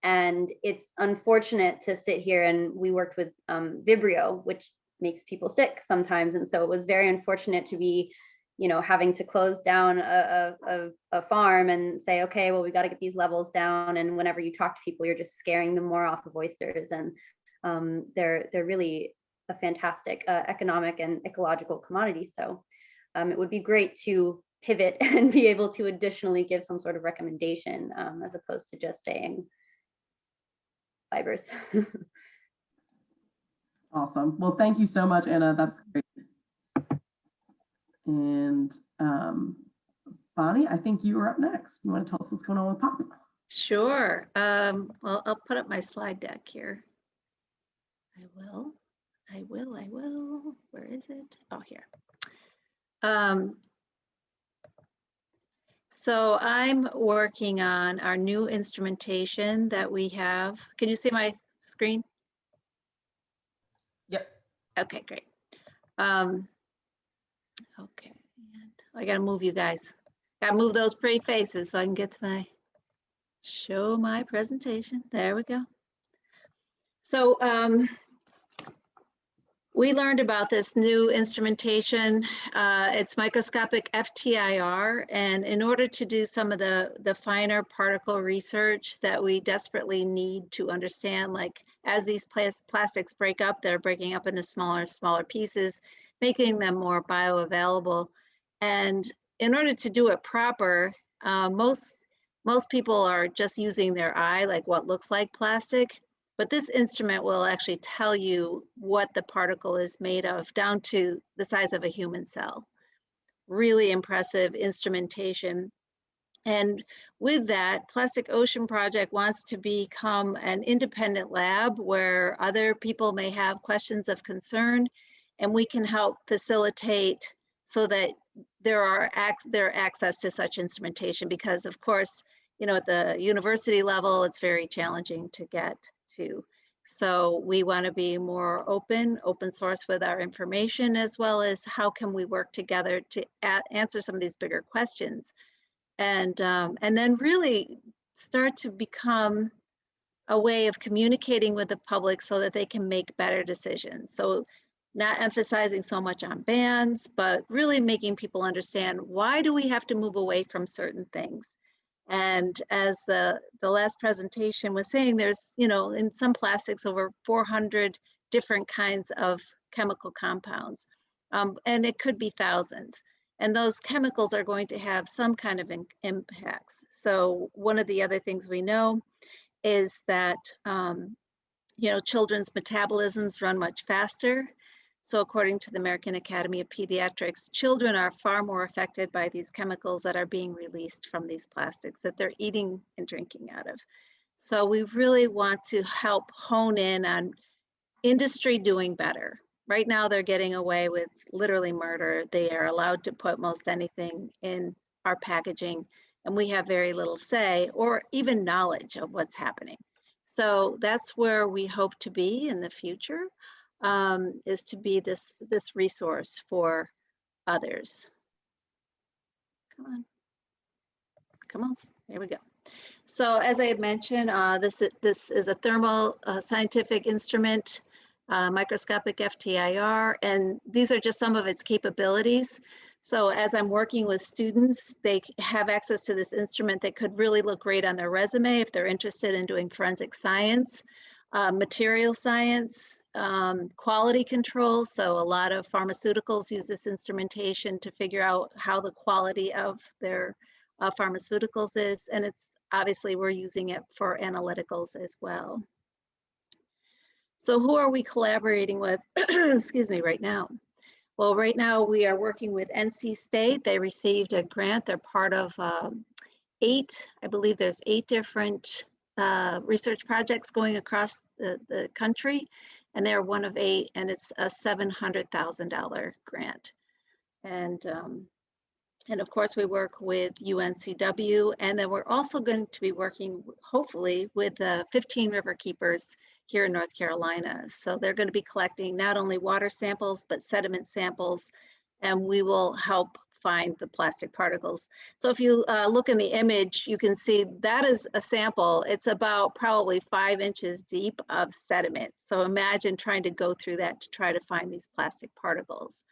And it's unfortunate to sit here, and we worked with Vibrio, which makes people sick sometimes. And so it was very unfortunate to be, you know, having to close down a farm and say, okay, well, we got to get these levels down. And whenever you talk to people, you're just scaring them more off of oysters. And they're really a fantastic economic and ecological commodity. So it would be great to pivot and be able to additionally give some sort of recommendation as opposed to just saying fibers. Awesome. Well, thank you so much, Anna. That's great. And Bonnie, I think you are up next. You want to tell us what's going on with POP? Sure. Well, I'll put up my slide deck here. I will. Where is it? Oh, here. So I'm working on our new instrumentation that we have. Can you see my screen? Yep. Okay, great. Okay, and I gotta move you guys. Gotta move those pretty faces so I can get to show my presentation. There we go. So we learned about this new instrumentation. It's microscopic FTIR, and in order to do some of the finer particle research that we desperately need to understand, like as these plastics break up, they're breaking up into smaller pieces, making them more bioavailable. And in order to do it proper, most people are just using their eye, like what looks like plastic. But this instrument will actually tell you what the particle is made of, down to the size of a human cell. Really impressive instrumentation. And with that, Plastic Ocean Project wants to become an independent lab where other people may have questions of concern, and we can help facilitate so that there are access to such instrumentation, because of course, you know, at the university level, it's very challenging to get to. So we want to be more open source with our information, as well as how can we work together to answer some of these bigger questions, and then really start to become a way of communicating with the public so that they can make better decisions. So not emphasizing so much on bans, but really making people understand, why do we have to move away from certain things? And as the last presentation was saying, there's, you know, in some plastics over 400 different kinds of chemical compounds, and it could be thousands. And those chemicals are going to have some kind of impacts. So one of the other things we know is that, you know, children's metabolisms run much faster. So according to the American Academy of Pediatrics, children are far more affected by these chemicals that are being released from these plastics that they're eating and drinking out of. So we really want to help hone in on industry doing better. Right now, they're getting away with literally murder. They are allowed to put most anything in our packaging, and we have very little say or even knowledge of what's happening. So that's where we hope to be in the future. Is to be this resource for others. Come on, there we go. So as I had mentioned, this is a thermal scientific instrument, microscopic FTIR, and these are just some of its capabilities. So as I'm working with students, they have access to this instrument that could really look great on their resume if they're interested in doing forensic science. Material science, quality control. So a lot of pharmaceuticals use this instrumentation to figure out how the quality of their pharmaceuticals is. And it's obviously we're using it for analyticals as well. So who are we collaborating with, excuse me, right now? Well, right now we are working with NC State. They received a grant. They're part of 8, I believe there's 8 different research projects going across the country, and they're one of 8, and it's a $700,000 grant. And of course we work with UNCW, and then we're also going to be working hopefully with 15 river keepers here in North Carolina. So they're going to be collecting not only water samples, but sediment samples, and we will help find the plastic particles. So if you look in the image, you can see that is a sample. It's about probably 5 inches deep of sediment. So imagine trying to go through that to try to find these plastic particles.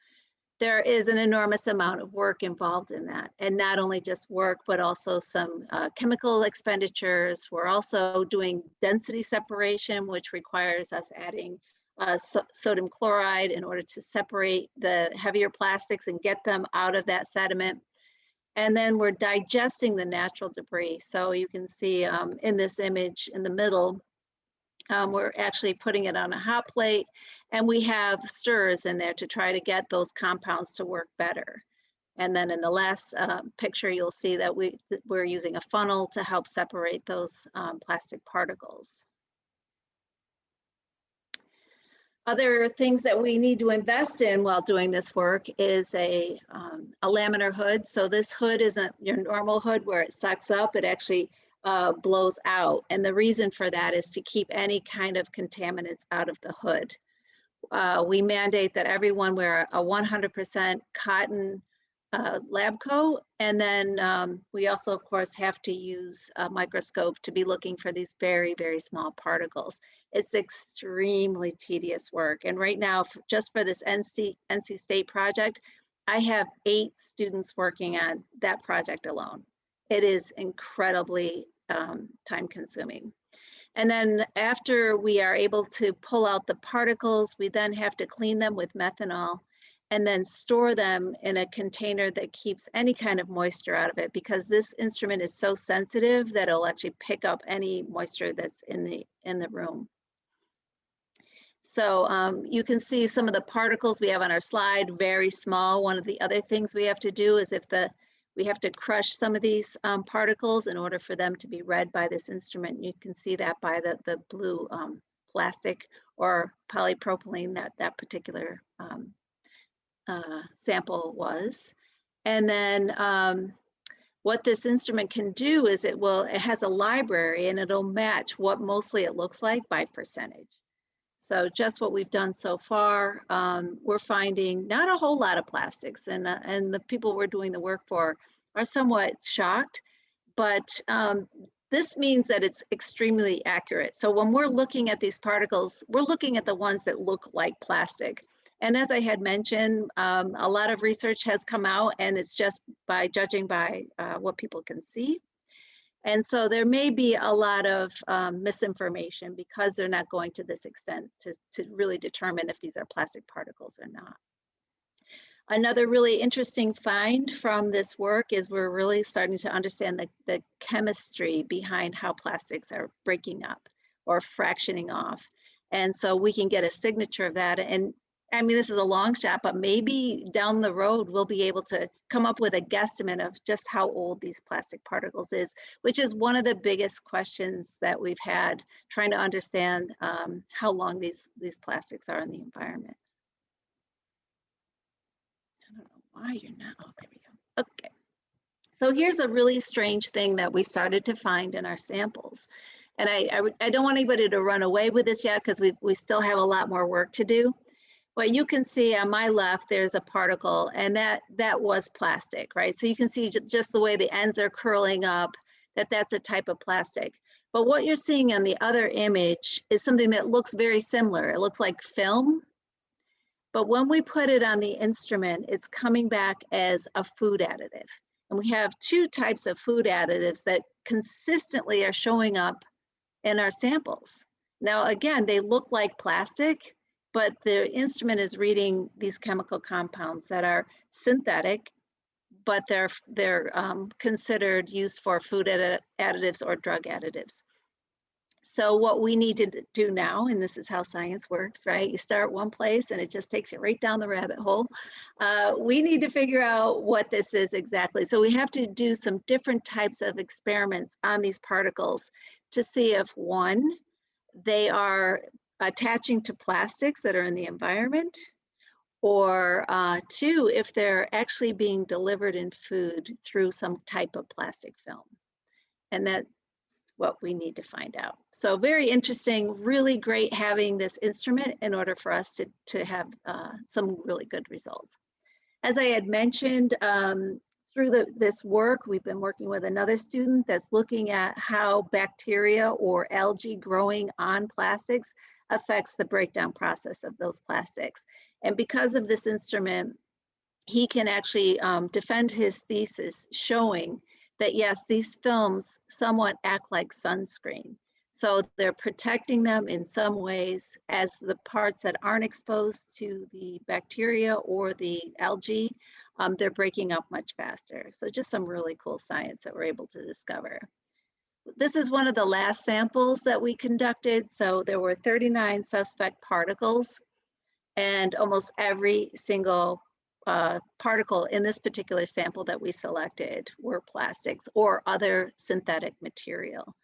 There is an enormous amount of work involved in that, and not only just work, but also some chemical expenditures. We're also doing density separation, which requires us adding sodium chloride in order to separate the heavier plastics and get them out of that sediment. And then we're digesting the natural debris. So you can see in this image in the middle, we're actually putting it on a hot plate, and we have stirrers in there to try to get those compounds to work better. And then in the last picture, you'll see that we're using a funnel to help separate those plastic particles. Other things that we need to invest in while doing this work is a laminar hood. So this hood isn't your normal hood where it sucks up, it actually blows out. And the reason for that is to keep any kind of contaminants out of the hood. We mandate that everyone wear a 100% cotton lab coat. And then we also, of course, have to use a microscope to be looking for these very, very small particles. It's extremely tedious work. And right now, just for this NC State project, I have 8 students working on that project alone. It is incredibly time consuming. And then after we are able to pull out the particles, we then have to clean them with methanol and then store them in a container that keeps any kind of moisture out of it, because this instrument is so sensitive that it'll actually pick up any moisture that's in the room. So you can see some of the particles we have on our slide, very small. One of the other things we have to do is we have to crush some of these particles in order for them to be read by this instrument. You can see that by the blue plastic or polypropylene that particular sample was. And then what this instrument can do is it has a library, and it'll match what mostly it looks like by percentage. So just what we've done so far, we're finding not a whole lot of plastics, and the people we're doing the work for are somewhat shocked, but this means that it's extremely accurate. So when we're looking at these particles, we're looking at the ones that look like plastic. And as I had mentioned, a lot of research has come out, and it's just by judging by what people can see. And so there may be a lot of misinformation because they're not going to this extent to really determine if these are plastic particles or not. Another really interesting find from this work is we're really starting to understand the chemistry behind how plastics are breaking up or fractioning off. And so we can get a signature of that. And I mean, this is a long shot, but maybe down the road, we'll be able to come up with a guesstimate of just how old these plastic particles is, which is one of the biggest questions that we've had, trying to understand how long these plastics are in the environment. I don't know why you're not, oh, there we go. Okay. So here's a really strange thing that we started to find in our samples. And I don't want anybody to run away with this yet, because we still have a lot more work to do. But you can see on my left, there's a particle, and that was plastic, right? So you can see just the way the ends are curling up, that's a type of plastic. But what you're seeing on the other image is something that looks very similar. It looks like film. But when we put it on the instrument, it's coming back as a food additive. And we have 2 types of food additives that consistently are showing up in our samples. Now, again, they look like plastic, but the instrument is reading these chemical compounds that are synthetic, but they're considered used for food additives or drug additives. So what we need to do now, and this is how science works, right? You start one place and it just takes you right down the rabbit hole. We need to figure out what this is exactly. So we have to do some different types of experiments on these particles to see if, 1, they are attaching to plastics that are in the environment, or 2, if they're actually being delivered in food through some type of plastic film. And that's what we need to find out. So very interesting, really great having this instrument in order for us to have some really good results. As I had mentioned, through this work, we've been working with another student that's looking at how bacteria or algae growing on plastics affects the breakdown process of those plastics. And because of this instrument, he can actually defend his thesis showing that yes, these films somewhat act like sunscreen. So they're protecting them in some ways as the parts that aren't exposed to the bacteria or the algae, they're breaking up much faster. So just some really cool science that we're able to discover. This is one of the last samples that we conducted. So there were 39 suspect particles, and almost every single particle in this particular sample that we selected were plastics or other synthetic material.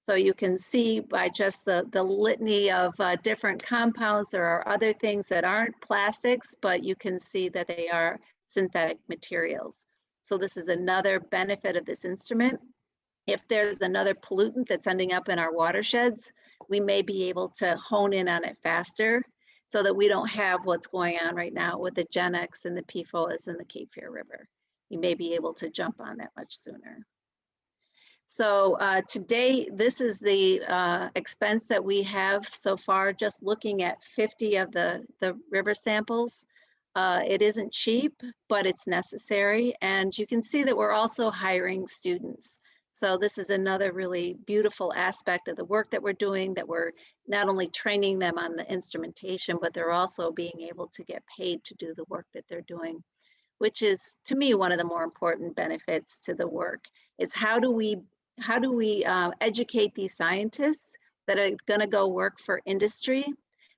So you can see by just the litany of different compounds, there are other things that aren't plastics, but you can see that they are synthetic materials. So this is another benefit of this instrument. If there's another pollutant that's ending up in our watersheds, we may be able to hone in on it faster so that we don't have what's going on right now with the GenX and the PFOAs in the Cape Fear River. You may be able to jump on that much sooner. So today, this is the expense that we have so far, just looking at 50 of the river samples. It isn't cheap, but it's necessary. And you can see that we're also hiring students. So this is another really beautiful aspect of the work that we're doing, that we're not only training them on the instrumentation, but they're also being able to get paid to do the work that they're doing, which is, to me, one of the more important benefits to the work is how do we educate these scientists that are gonna go work for industry,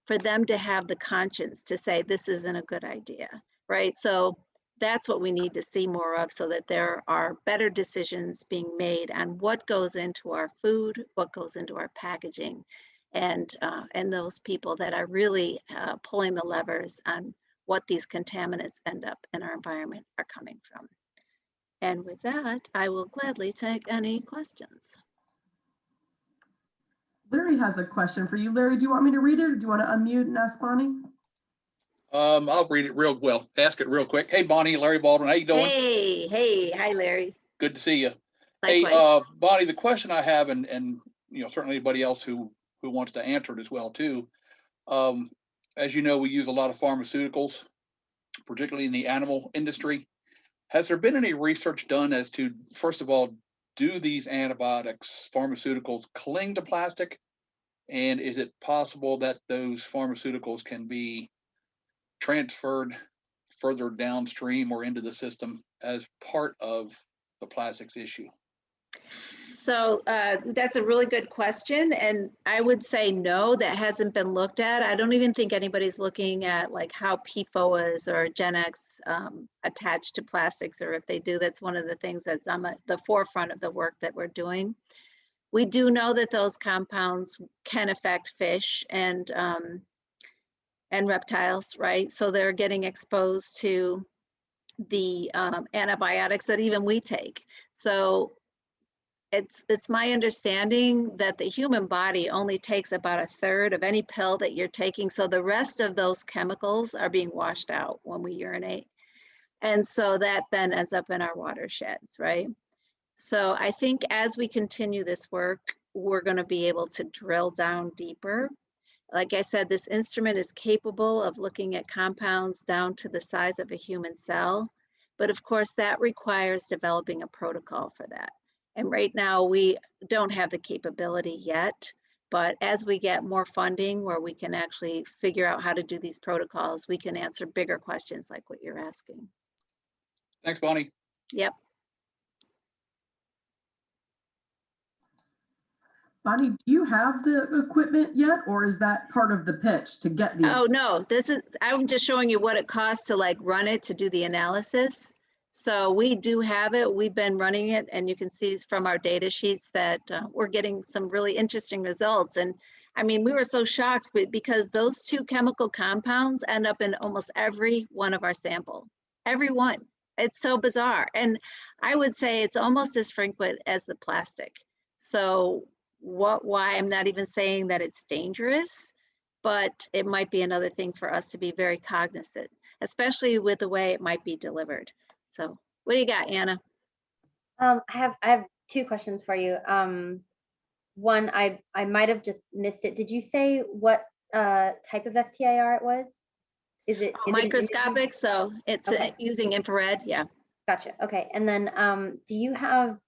for them to have the conscience to say, this isn't a good idea, right? So that's what we need to see more of, so that there are better decisions being made on what goes into our food, what goes into our packaging, and those people that are really pulling the levers on what these contaminants end up in our environment are coming from. And with that, I will gladly take any questions. Larry has a question for you. Larry, do you want me to read it, or do you want to unmute and ask Bonnie? I'll read it real well. Ask it real quick. Hey, Bonnie, Larry Baldwin, how you doing? Hey, hi, Larry. Good to see you. Likewise. Hey, Bonnie, the question I have, and you know, certainly anybody else who wants to answer it as well too. As you know, we use a lot of pharmaceuticals, particularly in the animal industry. Has there been any research done as to, first of all, do these antibiotics, pharmaceuticals cling to plastic? And is it possible that those pharmaceuticals can be transferred further downstream or into the system as part of the plastics issue? So that's a really good question. And I would say no, that hasn't been looked at. I don't even think anybody's looking at like how PFOAs or GenX attach to plastics, or if they do, that's one of the things that's on the forefront of the work that we're doing. We do know that those compounds can affect fish and reptiles, right? So they're getting exposed to the antibiotics that even we take. So it's my understanding that the human body only takes about 1/3 of any pill that you're taking. So the rest of those chemicals are being washed out when we urinate. And so that then ends up in our watersheds, right? So I think as we continue this work, we're going to be able to drill down deeper. Like I said, this instrument is capable of looking at compounds down to the size of a human cell. But of course, that requires developing a protocol for that. And right now, we don't have the capability yet. But as we get more funding where we can actually figure out how to do these protocols, we can answer bigger questions like what you're asking. Thanks, Bonnie. Yep. Bonnie, do you have the equipment yet, or is that part of the pitch to get the? Oh, no, I'm just showing you what it costs to like run it, to do the analysis. So we do have it, we've been running it, and you can see from our data sheets that we're getting some really interesting results. And I mean, we were so shocked because those two chemical compounds end up in almost every one of our sample, every one. It's so bizarre. And I would say it's almost as frequent as the plastic. So why. I'm not even saying that it's dangerous, but it might be another thing for us to be very cognizant, especially with the way it might be delivered. So what do you got, Anna? I have two questions for you. One, I might have just missed it. Did you say what type of FTIR it was? Is it Microscopic, so it's Okay. using infrared, yeah. Gotcha. Okay. And then do you have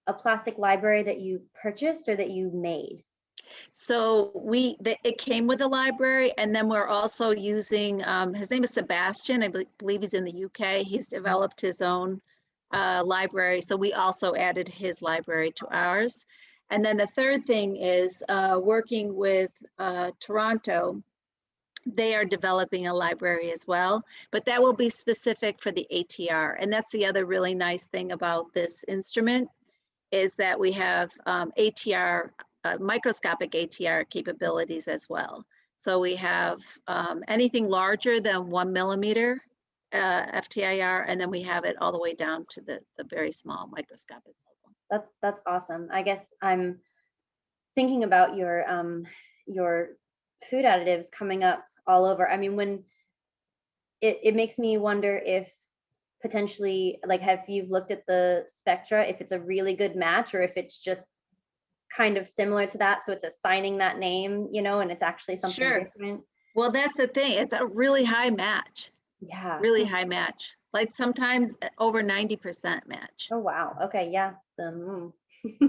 a plastic library that you purchased or that you made? So it came with the library, and then we're also using, his name is Sebastian, I believe he's in the UK. He's developed his own library. So we also added his library to ours. And then the third thing is working with Toronto. They are developing a library as well, but that will be specific for the ATR. And that's the other really nice thing about this instrument is that we have ATR, microscopic ATR capabilities as well. So we have anything larger than 1 millimeter FTIR, and then we have it all the way down to the very small microscopic level. That's awesome. I guess I'm thinking about your food additives coming up all over. I mean, when it makes me wonder if potentially, like, have you looked at the spectra, if it's a really good match or if it's just kind of similar to that, so it's assigning that name, you know, and it's actually something Sure. different? Well, that's the thing. It's a really high match. Yeah. Really high match. Like sometimes over 90% match. Oh wow. Okay. Yeah.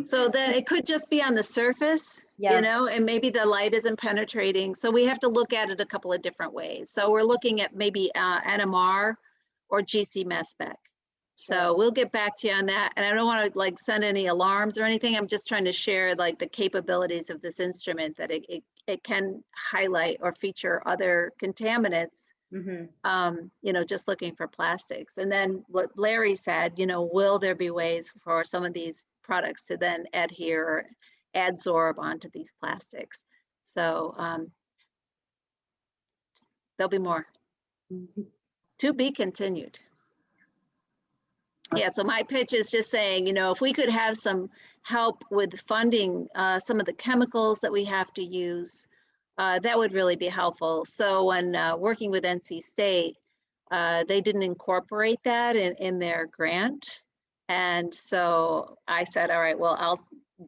So then it could just be on the surface, Yeah. you know, and maybe the light isn't penetrating. So we have to look at it a couple of different ways. So we're looking at maybe NMR or GC mass spec. So we'll get back to you on that. And I don't want to like send any alarms or anything. I'm just trying to share like the capabilities of this instrument, that it can highlight or feature other contaminants. You know, just looking for plastics. And then what Larry said, you know, will there be ways for some of these products to then adhere or adsorb onto these plastics? So there'll be more. To be continued. Yeah, so my pitch is just saying, you know, if we could have some help with funding some of the chemicals that we have to use, that would really be helpful. So when working with NC State, they didn't incorporate that in their grant. And so I said, all right, well, I'll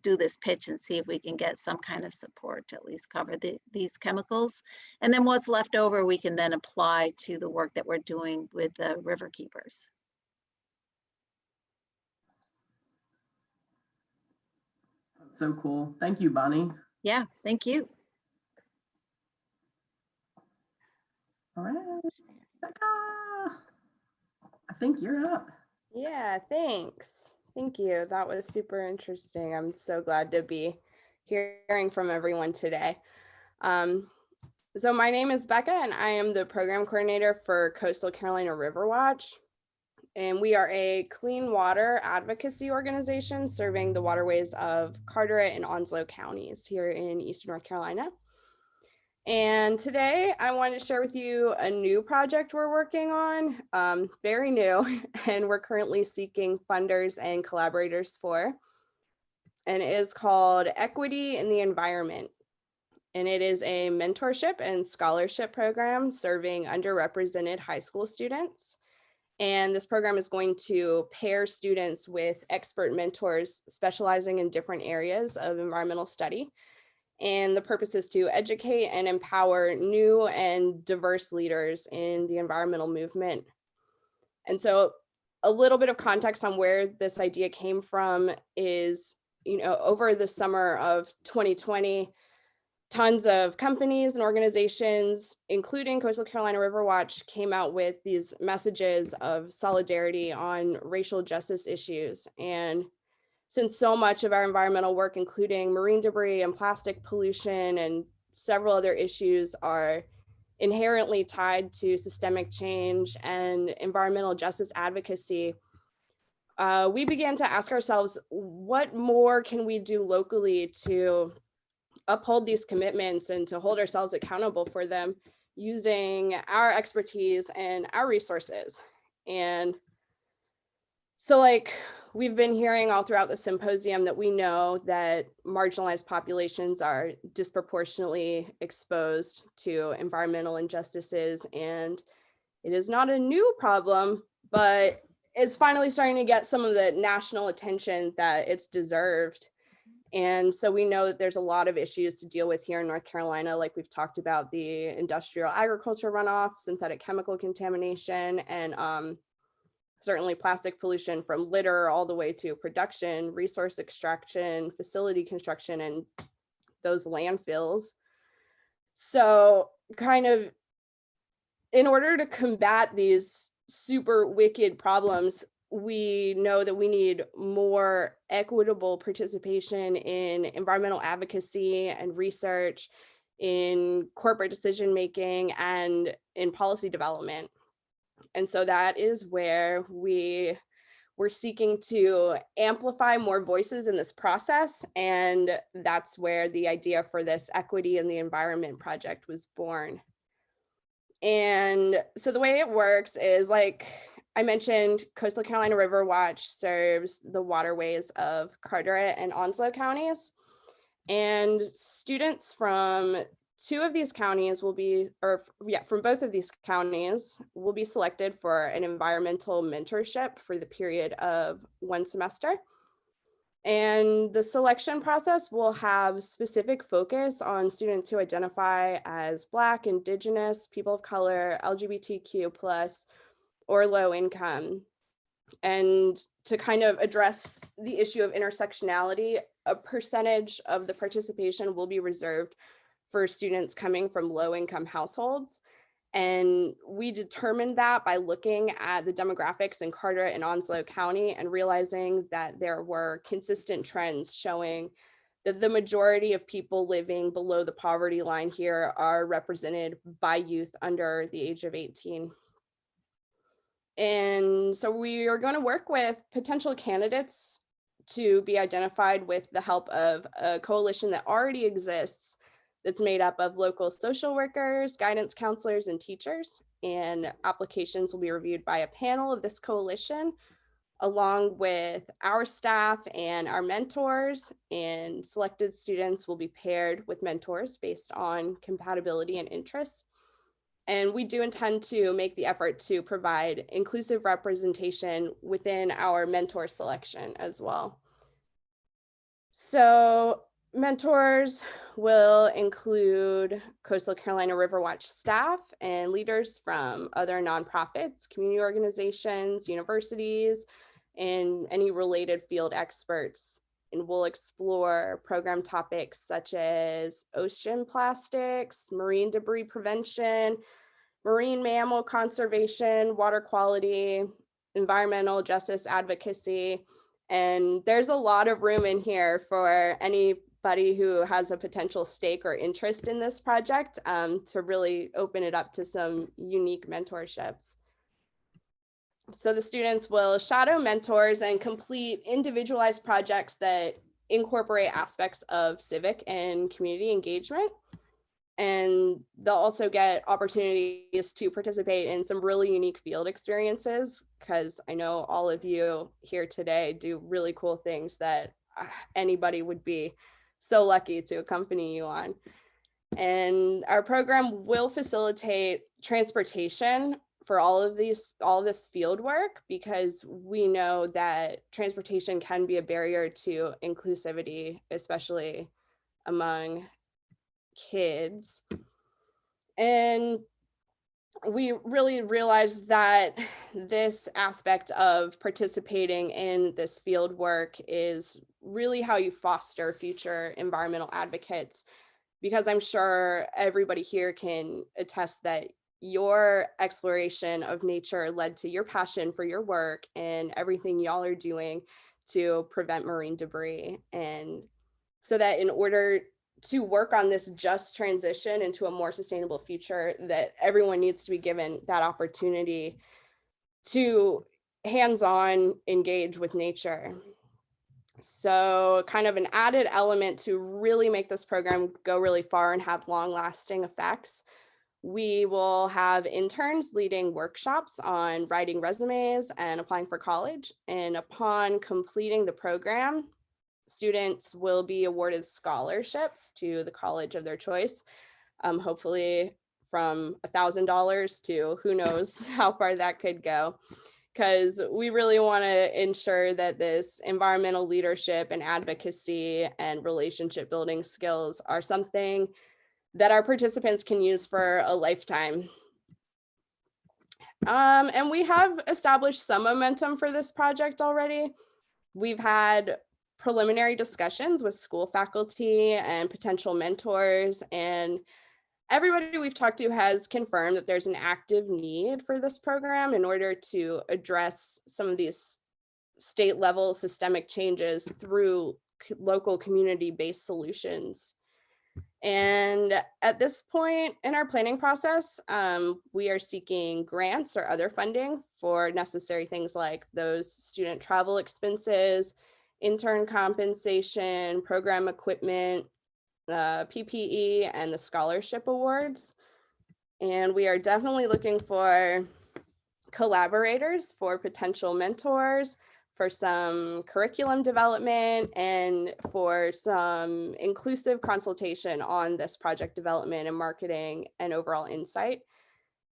do this pitch and see if we can get some kind of support to at least cover these chemicals. And then what's left over, we can then apply to the work that we're doing with the river keepers. That's so cool. Thank you, Bonnie. Yeah, thank you. All right, Becca, I think you're up. Yeah, thanks. Thank you. That was super interesting. I'm so glad to be hearing from everyone today. So my name is Becca and I am the program coordinator for Coastal Carolina River Watch. And we are a clean water advocacy organization serving the waterways of Carteret and Onslow counties here in Eastern North Carolina. And today I wanted to share with you a new project we're working on, very new, and we're currently seeking funders and collaborators for. And it is called Equity in the Environment. And it is a mentorship and scholarship program serving underrepresented high school students. And this program is going to pair students with expert mentors specializing in different areas of environmental study. And the purpose is to educate and empower new and diverse leaders in the environmental movement. And so a little bit of context on where this idea came from is, you know, over the summer of 2020, tons of companies and organizations, including Coastal Carolina River Watch, came out with these messages of solidarity on racial justice issues. And since so much of our environmental work, including marine debris and plastic pollution and several other issues, are inherently tied to systemic change and environmental justice advocacy, we began to ask ourselves, what more can we do locally to uphold these commitments and to hold ourselves accountable for them using our expertise and our resources? And so, like, we've been hearing all throughout the symposium that we know that marginalized populations are disproportionately exposed to environmental injustices, and it is not a new problem, but it's finally starting to get some of the national attention that it's deserved. And so we know that there's a lot of issues to deal with here in North Carolina, like we've talked about the industrial agriculture runoff, synthetic chemical contamination, and certainly plastic pollution from litter all the way to production, resource extraction, facility construction, and those landfills. So kind of in order to combat these super wicked problems, we know that we need more equitable participation in environmental advocacy and research, in corporate decision making, and in policy development. And so that is where we're seeking to amplify more voices in this process. And that's where the idea for this Equity in the Environment project was born. And so the way it works is, like I mentioned, Coastal Carolina River Watch serves the waterways of Carteret and Onslow counties. And students from two of these counties will be, from both of these counties will be selected for an environmental mentorship for the period of 1 semester. And the selection process will have specific focus on students who identify as Black, Indigenous, people of color, LGBTQ+, or low income. And to kind of address the issue of intersectionality, a percentage of the participation will be reserved for students coming from low income households. And we determined that by looking at the demographics in Carteret and Onslow County and realizing that there were consistent trends showing that the majority of people living below the poverty line here are represented by youth under the age of 18. And so we are going to work with potential candidates to be identified with the help of a coalition that already exists that's made up of local social workers, guidance counselors, and teachers. And applications will be reviewed by a panel of this coalition, along with our staff and our mentors. And selected students will be paired with mentors based on compatibility and interests. And we do intend to make the effort to provide inclusive representation within our mentor selection as well. So mentors will include Coastal Carolina River Watch staff and leaders from other nonprofits, community organizations, universities, and any related field experts. And we'll explore program topics such as ocean plastics, marine debris prevention, marine mammal conservation, water quality, environmental justice advocacy. And there's a lot of room in here for anybody who has a potential stake or interest in this project to really open it up to some unique mentorships. So the students will shadow mentors and complete individualized projects that incorporate aspects of civic and community engagement. And they'll also get opportunities to participate in some really unique field experiences, because I know all of you here today do really cool things that anybody would be so lucky to accompany you on. And our program will facilitate transportation for all of this field work, because we know that transportation can be a barrier to inclusivity, especially among kids. And we really realized that this aspect of participating in this field work is really how you foster future environmental advocates, because I'm sure everybody here can attest that your exploration of nature led to your passion for your work and everything y'all are doing to prevent marine debris. And so that in order to work on this just transition into a more sustainable future, that everyone needs to be given that opportunity to hands-on engage with nature. So kind of an added element to really make this program go really far and have long-lasting effects We will have interns leading workshops on writing resumes and applying for college. And upon completing the program, students will be awarded scholarships to the college of their choice, hopefully from $1,000 to who knows how far that could go, because we really want to ensure that this environmental leadership and advocacy and relationship building skills are something that our participants can use for a lifetime. And we have established some momentum for this project already. We've had preliminary discussions with school faculty and potential mentors, and everybody we've talked to has confirmed that there's an active need for this program in order to address some of these state level systemic changes through local community-based solutions. And at this point in our planning process, we are seeking grants or other funding for necessary things like those student travel expenses, intern compensation, program equipment, PPE, and the scholarship awards. And we are definitely looking for collaborators, for potential mentors, for some curriculum development, and for some inclusive consultation on this project development and marketing and overall insight.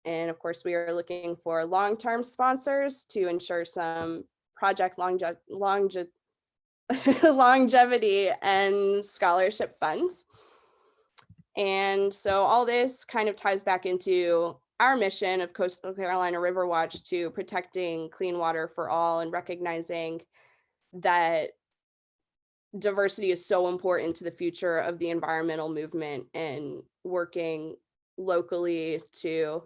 And of course, we are looking for long-term sponsors to ensure some project longevity and scholarship funds. And so all this kind of ties back into our mission of Coastal Carolina River Watch to protecting clean water for all and recognizing that diversity is so important to the future of the environmental movement, and working locally to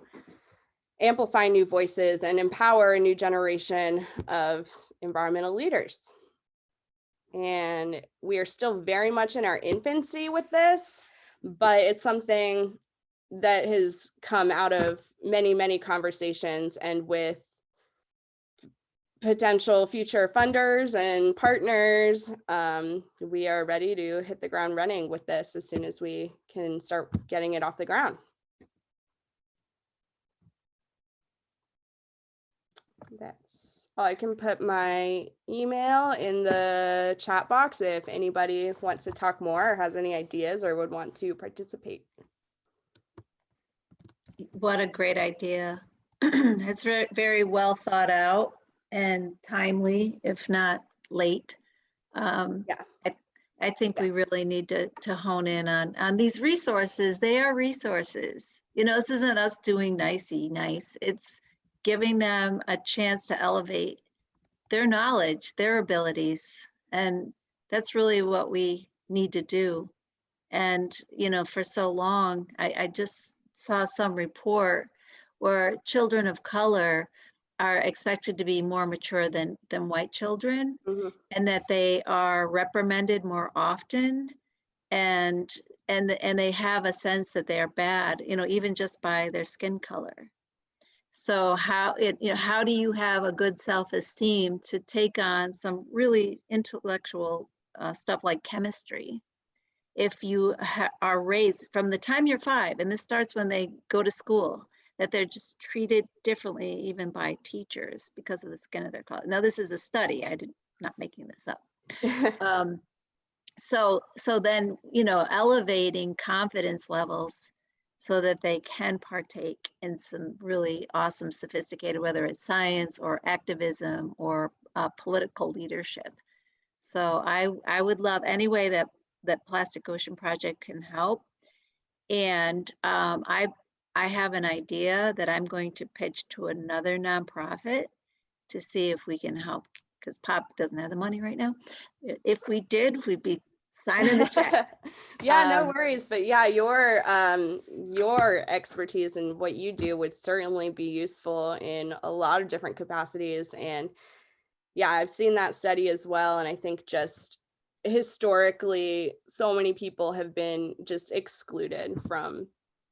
amplify new voices and empower a new generation of environmental leaders. And we are still very much in our infancy with this, but it's something that has come out of many, many conversations, and with potential future funders and partners, we are ready to hit the ground running with this as soon as we can start getting it off the ground. That's all. I can put my email in the chat box if anybody wants to talk more or has any ideas or would want to participate. What a great idea. It's very, very well thought out and timely, if not late. Yeah. I think we really need to hone in on these resources. They are resources. You know, this isn't us doing nicey nice. It's giving them a chance to elevate their knowledge, their abilities. And that's really what we need to do. And, you know, for so long, I just saw some report where children of color are expected to be more mature than white children, and that they are reprimanded more often, and they have a sense that they are bad, you know, even just by their skin color. So how do you have a good self-esteem to take on some really intellectual stuff like chemistry if you are raised from the time you're 5, and this starts when they go to school, that they're just treated differently even by teachers because of the skin of their color. Now, this is a study. Not making this up. So then, you know, elevating confidence levels so that they can partake in some really awesome, sophisticated, whether it's science or activism or political leadership. So I would love any way that Plastic Ocean Project can help. And I have an idea that I'm going to pitch to another nonprofit to see if we can help, because POP doesn't have the money right now. If we did, we'd be signing the checks. Yeah, no worries. But yeah, your expertise and what you do would certainly be useful in a lot of different capacities. And yeah, I've seen that study as well. And I think just historically, so many people have been just excluded from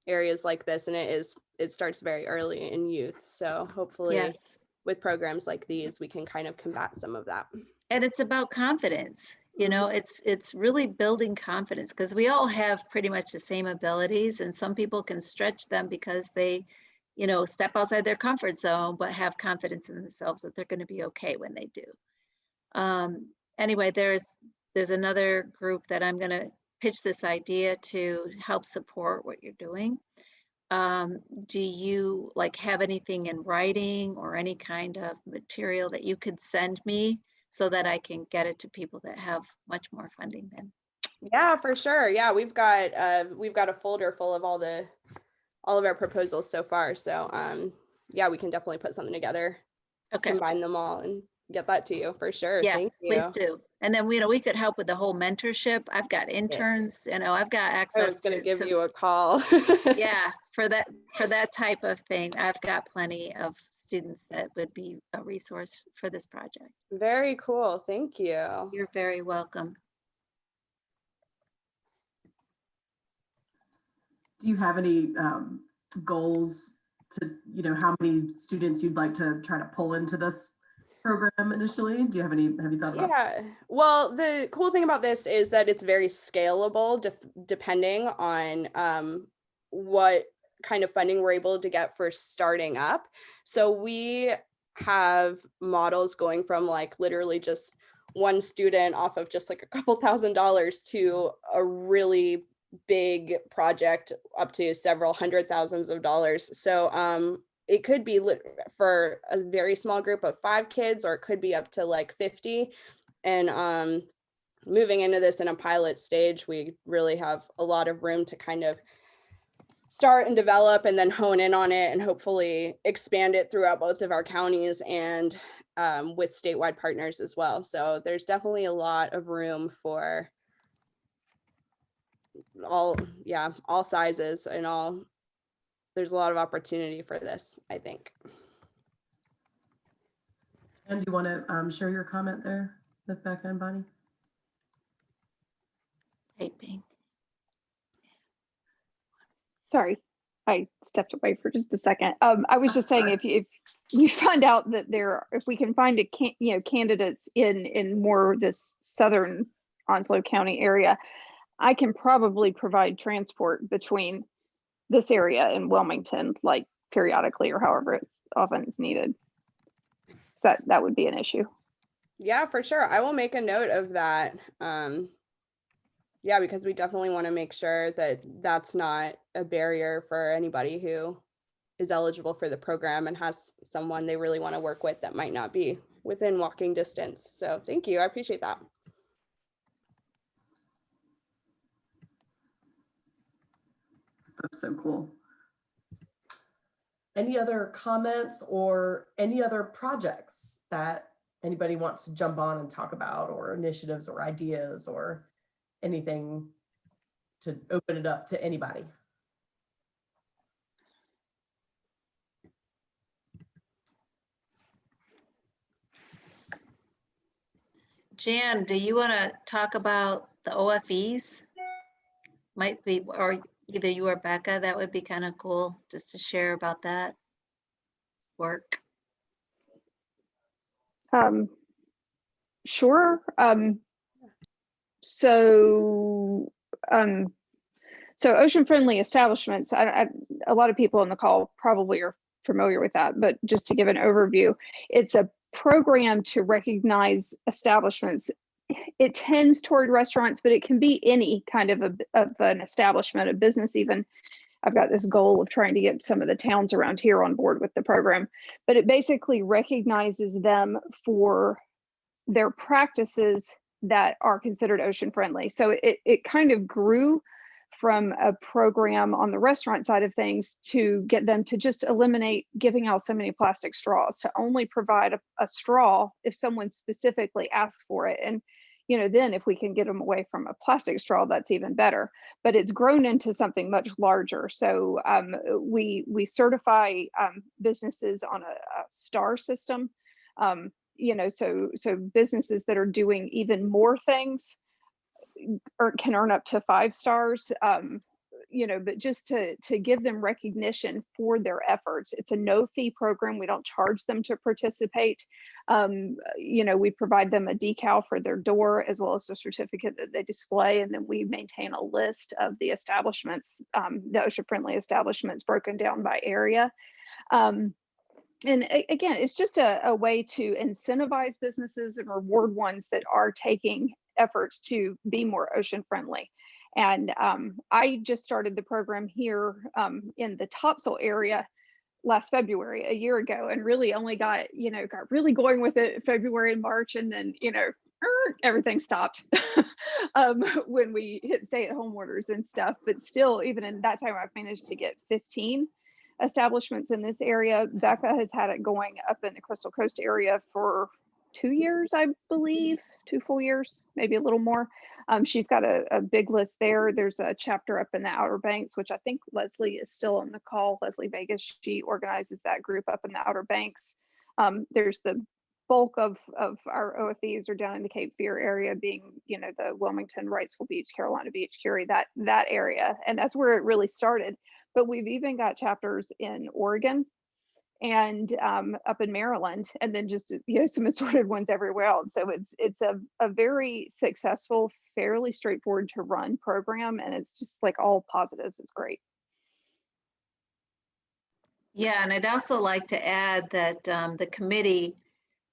areas like this, and it starts very early in youth. So hopefully, yes, with programs like these, we can kind of combat some of that. And it's about confidence. You know, it's really building confidence, because we all have pretty much the same abilities, and some people can stretch them because they, you know, step outside their comfort zone, but have confidence in themselves that they're going to be okay when they do. Anyway, there's another group that I'm going to pitch this idea to help support what you're doing. Do you like have anything in writing or any kind of material that you could send me so that I can get it to people that have much more funding than? Yeah, for sure. Yeah, we've got a folder full of all of our proposals so far. So yeah, we can definitely put something together, Okay. combine them all, and get that to you for sure. Yeah, Thank you. please do. And then, you know, we could help with the whole mentorship. I've got interns, you know, I've got I access was going to give to you a call. yeah, for that type of thing. I've got plenty of students that would be a resource for this project. Very cool. Thank you. You're very welcome. Do you have any goals to, you know, how many students you'd like to try to pull into this program initially? Do you have you thought about? Yeah, well, the cool thing about this is that it's very scalable depending on what kind of funding we're able to get for starting up. So we have models going from like literally just one student off of just like a couple $1,000s to a really big project up to several $100,000s. So it could be for a very small group of 5 kids, or it could be up to like 50. And moving into this in a pilot stage, we really have a lot of room to kind of start and develop and then hone in on it and hopefully expand it throughout both of our counties and with statewide partners as well. So there's definitely a lot of room for all sizes and all. There's a lot of opportunity for this, I think. And do you want to share your comment there with Becca and Bonnie? Typing. Sorry, I stepped away for just a second. I was just saying, Sorry. if you find out that if we can find candidates in more this southern Onslow County area, I can probably provide transport between this area and Wilmington, like periodically or however often it's needed. That would be an issue. Yeah, for sure. I will make a note of that. Yeah, because we definitely want to make sure that that's not a barrier for anybody who is eligible for the program and has someone they really want to work with that might not be within walking distance. So thank you. I appreciate that. That's so cool. Any other comments or any other projects that anybody wants to jump on and talk about, or initiatives or ideas or anything to open it up to anybody? Jan, do you want to talk about the OFEs? Might be, or either you or Becca, that would be kind of cool just to share about that work. Sure. So ocean friendly establishments, a lot of people on the call probably are familiar with that, but just to give an overview, it's a program to recognize establishments. It tends toward restaurants, but it can be any kind of an establishment, a business even. I've got this goal of trying to get some of the towns around here on board with the program, but it basically recognizes them for their practices that are considered ocean friendly. So it kind of grew from a program on the restaurant side of things to get them to just eliminate giving out so many plastic straws, to only provide a straw if someone specifically asks for it. And then if we can get them away from a plastic straw, that's even better. But it's grown into something much larger. So we certify businesses on a star system. So businesses that are doing even more things can earn up to 5 stars. but just to give them recognition for their efforts. It's a no fee program. We don't charge them to participate. We provide them a decal for their door as well as a certificate that they display. And then we maintain a list of the establishments, the OSHA friendly establishments broken down by area. Again, it's just a way to incentivize businesses and reward ones that are taking efforts to be more ocean friendly. And I just started the program here in the Topsail area last February, a year ago, and really only got really going with it February and March, and then everything stopped when we hit stay-at-home orders and stuff. But still, even in that time, I've managed to get 15 establishments in this area. Becca has had it going up in the Crystal Coast area for 2 years, I believe, 2 full years, maybe a little more. She's got a big list there. There's a chapter up in the Outer Banks, which I think Leslie is still on the call. Leslie Vegas, she organizes that group up in the Outer Banks. There's the bulk of our OFEs are down in the Cape Fear area, being, the Wilmington, Wrightsville Beach, Carolina Beach, Curie, that area. And that's where it really started. But we've even got chapters in Oregon and up in Maryland, and then just some assorted ones everywhere else. So it's a very successful, fairly straightforward to run program, and it's just like all positives. It's great. Yeah, and I'd also like to add that the committee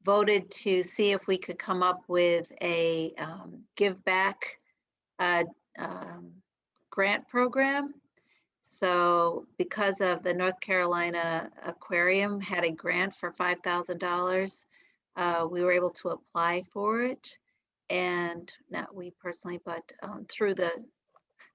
voted to see if we could come up with a give back grant program. So because of the North Carolina Aquarium had a grant for $5,000, we were able to apply for it. And not we personally, but through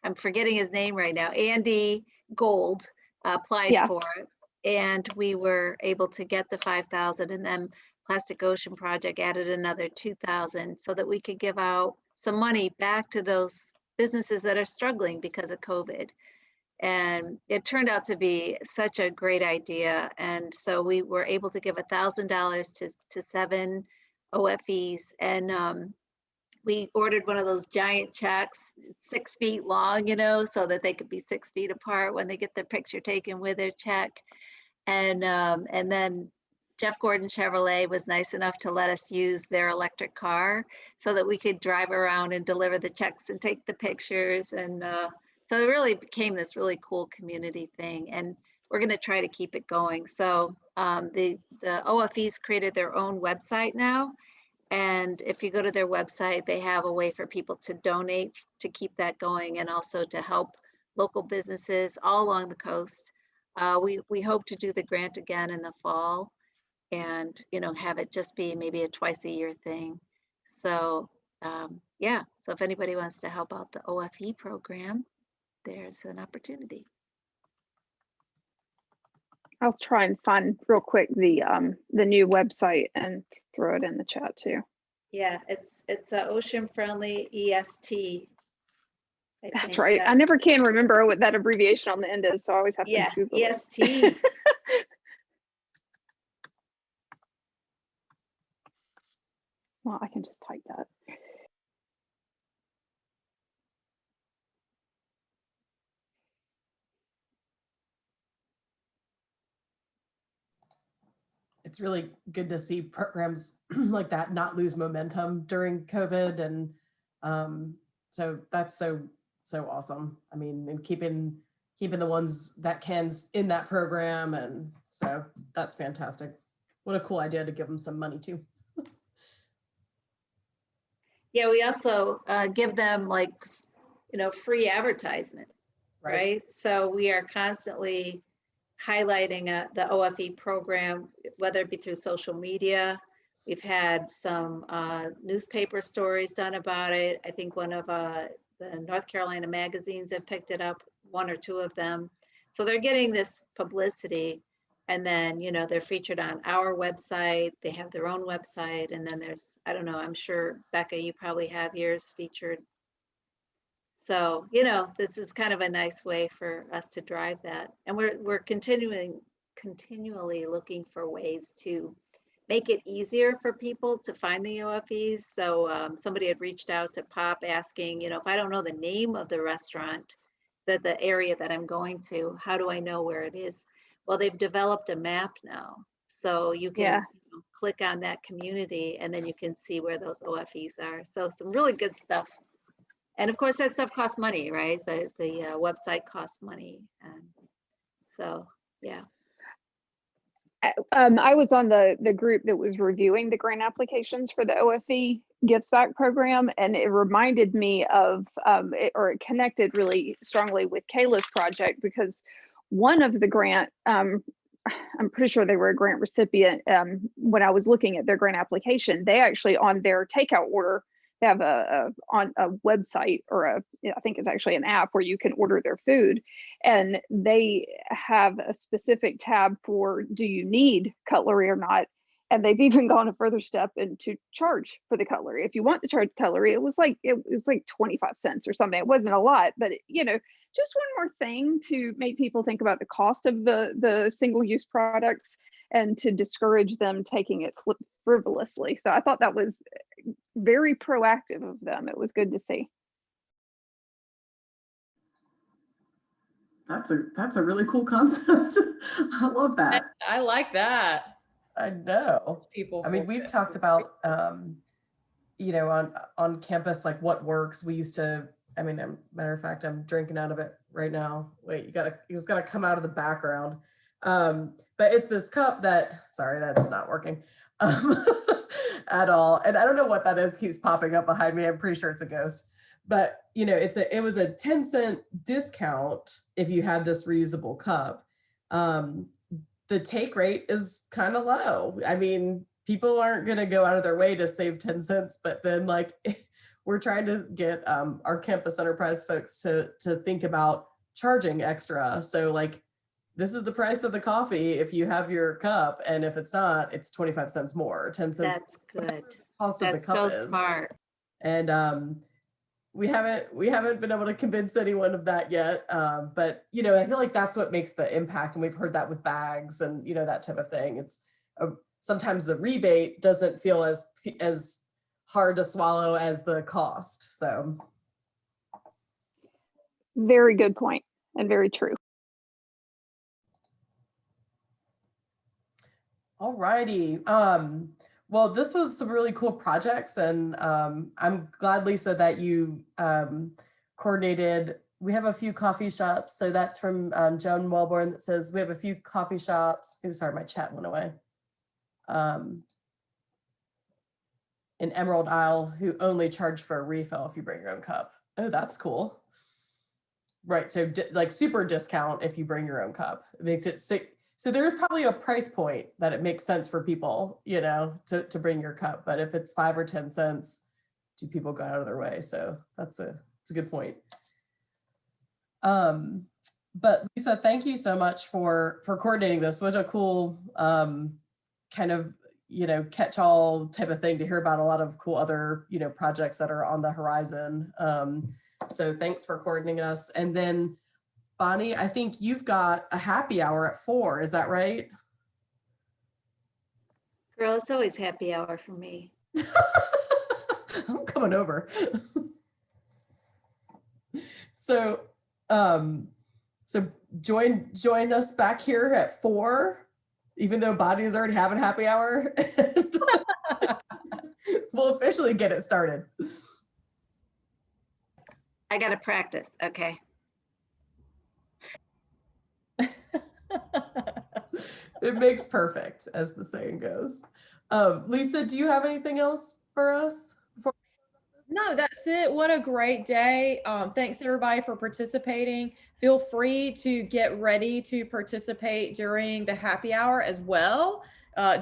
I'm forgetting his name right now, Andy Gold applied for it. And we were able to get the $5,000, and then Plastic Ocean Project added another $2,000 so that we could give out some money back to those businesses that are struggling because of COVID. And it turned out to be such a great idea. And so we were able to give $1,000 to 7 OFEs. And we ordered one of those giant checks, 6 feet long, so that they could be 6 feet apart when they get their picture taken with their check. And then Jeff Gordon Chevrolet was nice enough to let us use their electric car so that we could drive around and deliver the checks and take the pictures. And so it really became this really cool community thing, and we're going to try to keep it going. So the OFEs created their own website now, and if you go to their website, they have a way for people to donate to keep that going, and also to help local businesses all along the coast. We hope to do the grant again in the fall, and have it just be maybe a twice-a-year thing. So yeah, so if anybody wants to help out the OFE program, there's an opportunity. I'll try and find real quick the new website and throw it in the chat too. Yeah, it's a ocean friendly EST. That's right. I never can remember what that abbreviation on the end is, so I always have to Google EST. it. Well, I can just type that. It's really good to see programs like that not lose momentum during COVID. And so that's so awesome. I mean, and keeping the ones that can in that program. And so that's fantastic. What a cool idea to give them some money too. Yeah, we also give them free advertisement, right? So we are constantly highlighting the OFE program, whether it be through social media. We've had some newspaper stories done about it. I think one of the North Carolina magazines have picked it up, 1 or 2 of them. So they're getting this publicity, and then, they're featured on our website. They have their own website. And then there's, I don't know, I'm sure, Becca, you probably have yours featured. So, this is kind of a nice way for us to drive that. And we're continually looking for ways to make it easier for people to find the OFEs. So somebody had reached out to Pop asking, if I don't know the name of the restaurant the area that I'm going to. How do I know where it is? Well, they've developed a map now. So you can Yeah. click on that community and then you can see where those OFEs are. So some really good stuff. And of course that stuff costs money, right? The website costs money. And so, yeah. I was on the group that was reviewing the grant applications for the OFE Gives Back program, and it reminded me of, or it connected really strongly with Kayla's project, because one of the grant, I'm pretty sure they were a grant recipient. When I was looking at their grant application, they actually on their takeout order, they have on a website, or I think it's actually an app where you can order their food, and they have a specific tab for, do you need cutlery or not? And they've even gone a further step into charge for the cutlery. If you want to charge cutlery, it was like 25 cents or something. It wasn't a lot, but just one more thing to make people think about the cost of the single-use products and to discourage them taking it frivolously. So I thought that was very proactive of them. It was good to see. That's a really cool concept. I love that. I like that. I know. People. I mean, we've talked about, on campus, like what works. We used to, matter of fact, I'm drinking out of it right now. Wait, you just gotta come out of the background. But it's this cup sorry, that's not working at all. And I don't know what that is, keeps popping up behind me. I'm pretty sure it's a ghost. But it was a 10-cent discount if you had this reusable cup. The take rate is kind of low. I mean, people aren't going to go out of their way to save 10 cents, but then we're trying to get our campus enterprise folks to think about charging extra. So this is the price of the coffee if you have your cup, and if it's not, it's 25 cents more, 10 cents. That's good. Cost of the That's cup so is. smart. And we haven't been able to convince anyone of that yet. But I feel like that's what makes the impact, and we've heard that with bags and that type of thing. It's sometimes the rebate doesn't feel as hard to swallow as the cost. So very good point and very true. All righty. Well, this was some really cool projects, and I'm glad, Lisa, that you coordinated. We have a few coffee shops. So that's from Joan Wellborn that says, we have a few coffee shops. Oh, sorry, my chat went away. In Emerald Isle, who only charge for a refill if you bring your own cup. Oh, that's cool. Right, so super discount if you bring your own cup. It makes it sick. So there's probably a price point that it makes sense for people, to bring your cup. But if it's 5 or 10 cents, do people go out of their way? So that's a good point. But Lisa, thank you so much for coordinating this. What a cool kind of catch-all type of thing to hear about. A lot of cool other projects that are on the horizon. So thanks for coordinating us. And then Bonnie, I think you've got a happy hour at 4. Is that right? Girl, it's always happy hour for me. I'm coming over. So, join us back here at 4, even though Bonnie is already having happy hour. We'll officially get it started. I got to practice. Okay. It makes perfect, as the saying goes. Lisa, do you have anything else for us? No, that's it. What a great day. Thanks everybody for participating. Feel free to get ready to participate during the happy hour as well.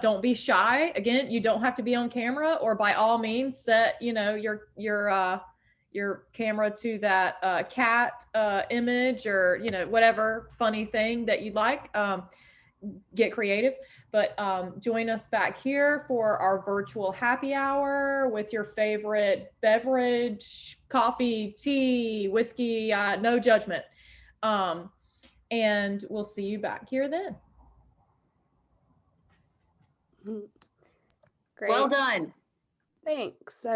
Don't be shy. Again, you don't have to be on camera, or by all means set, your camera to that cat image, or whatever funny thing that you'd like. Get creative, but join us back here for our virtual happy hour with your favorite beverage, coffee, tea, whiskey, no judgment. And we'll see you back here then. Great. Well done. Thanks.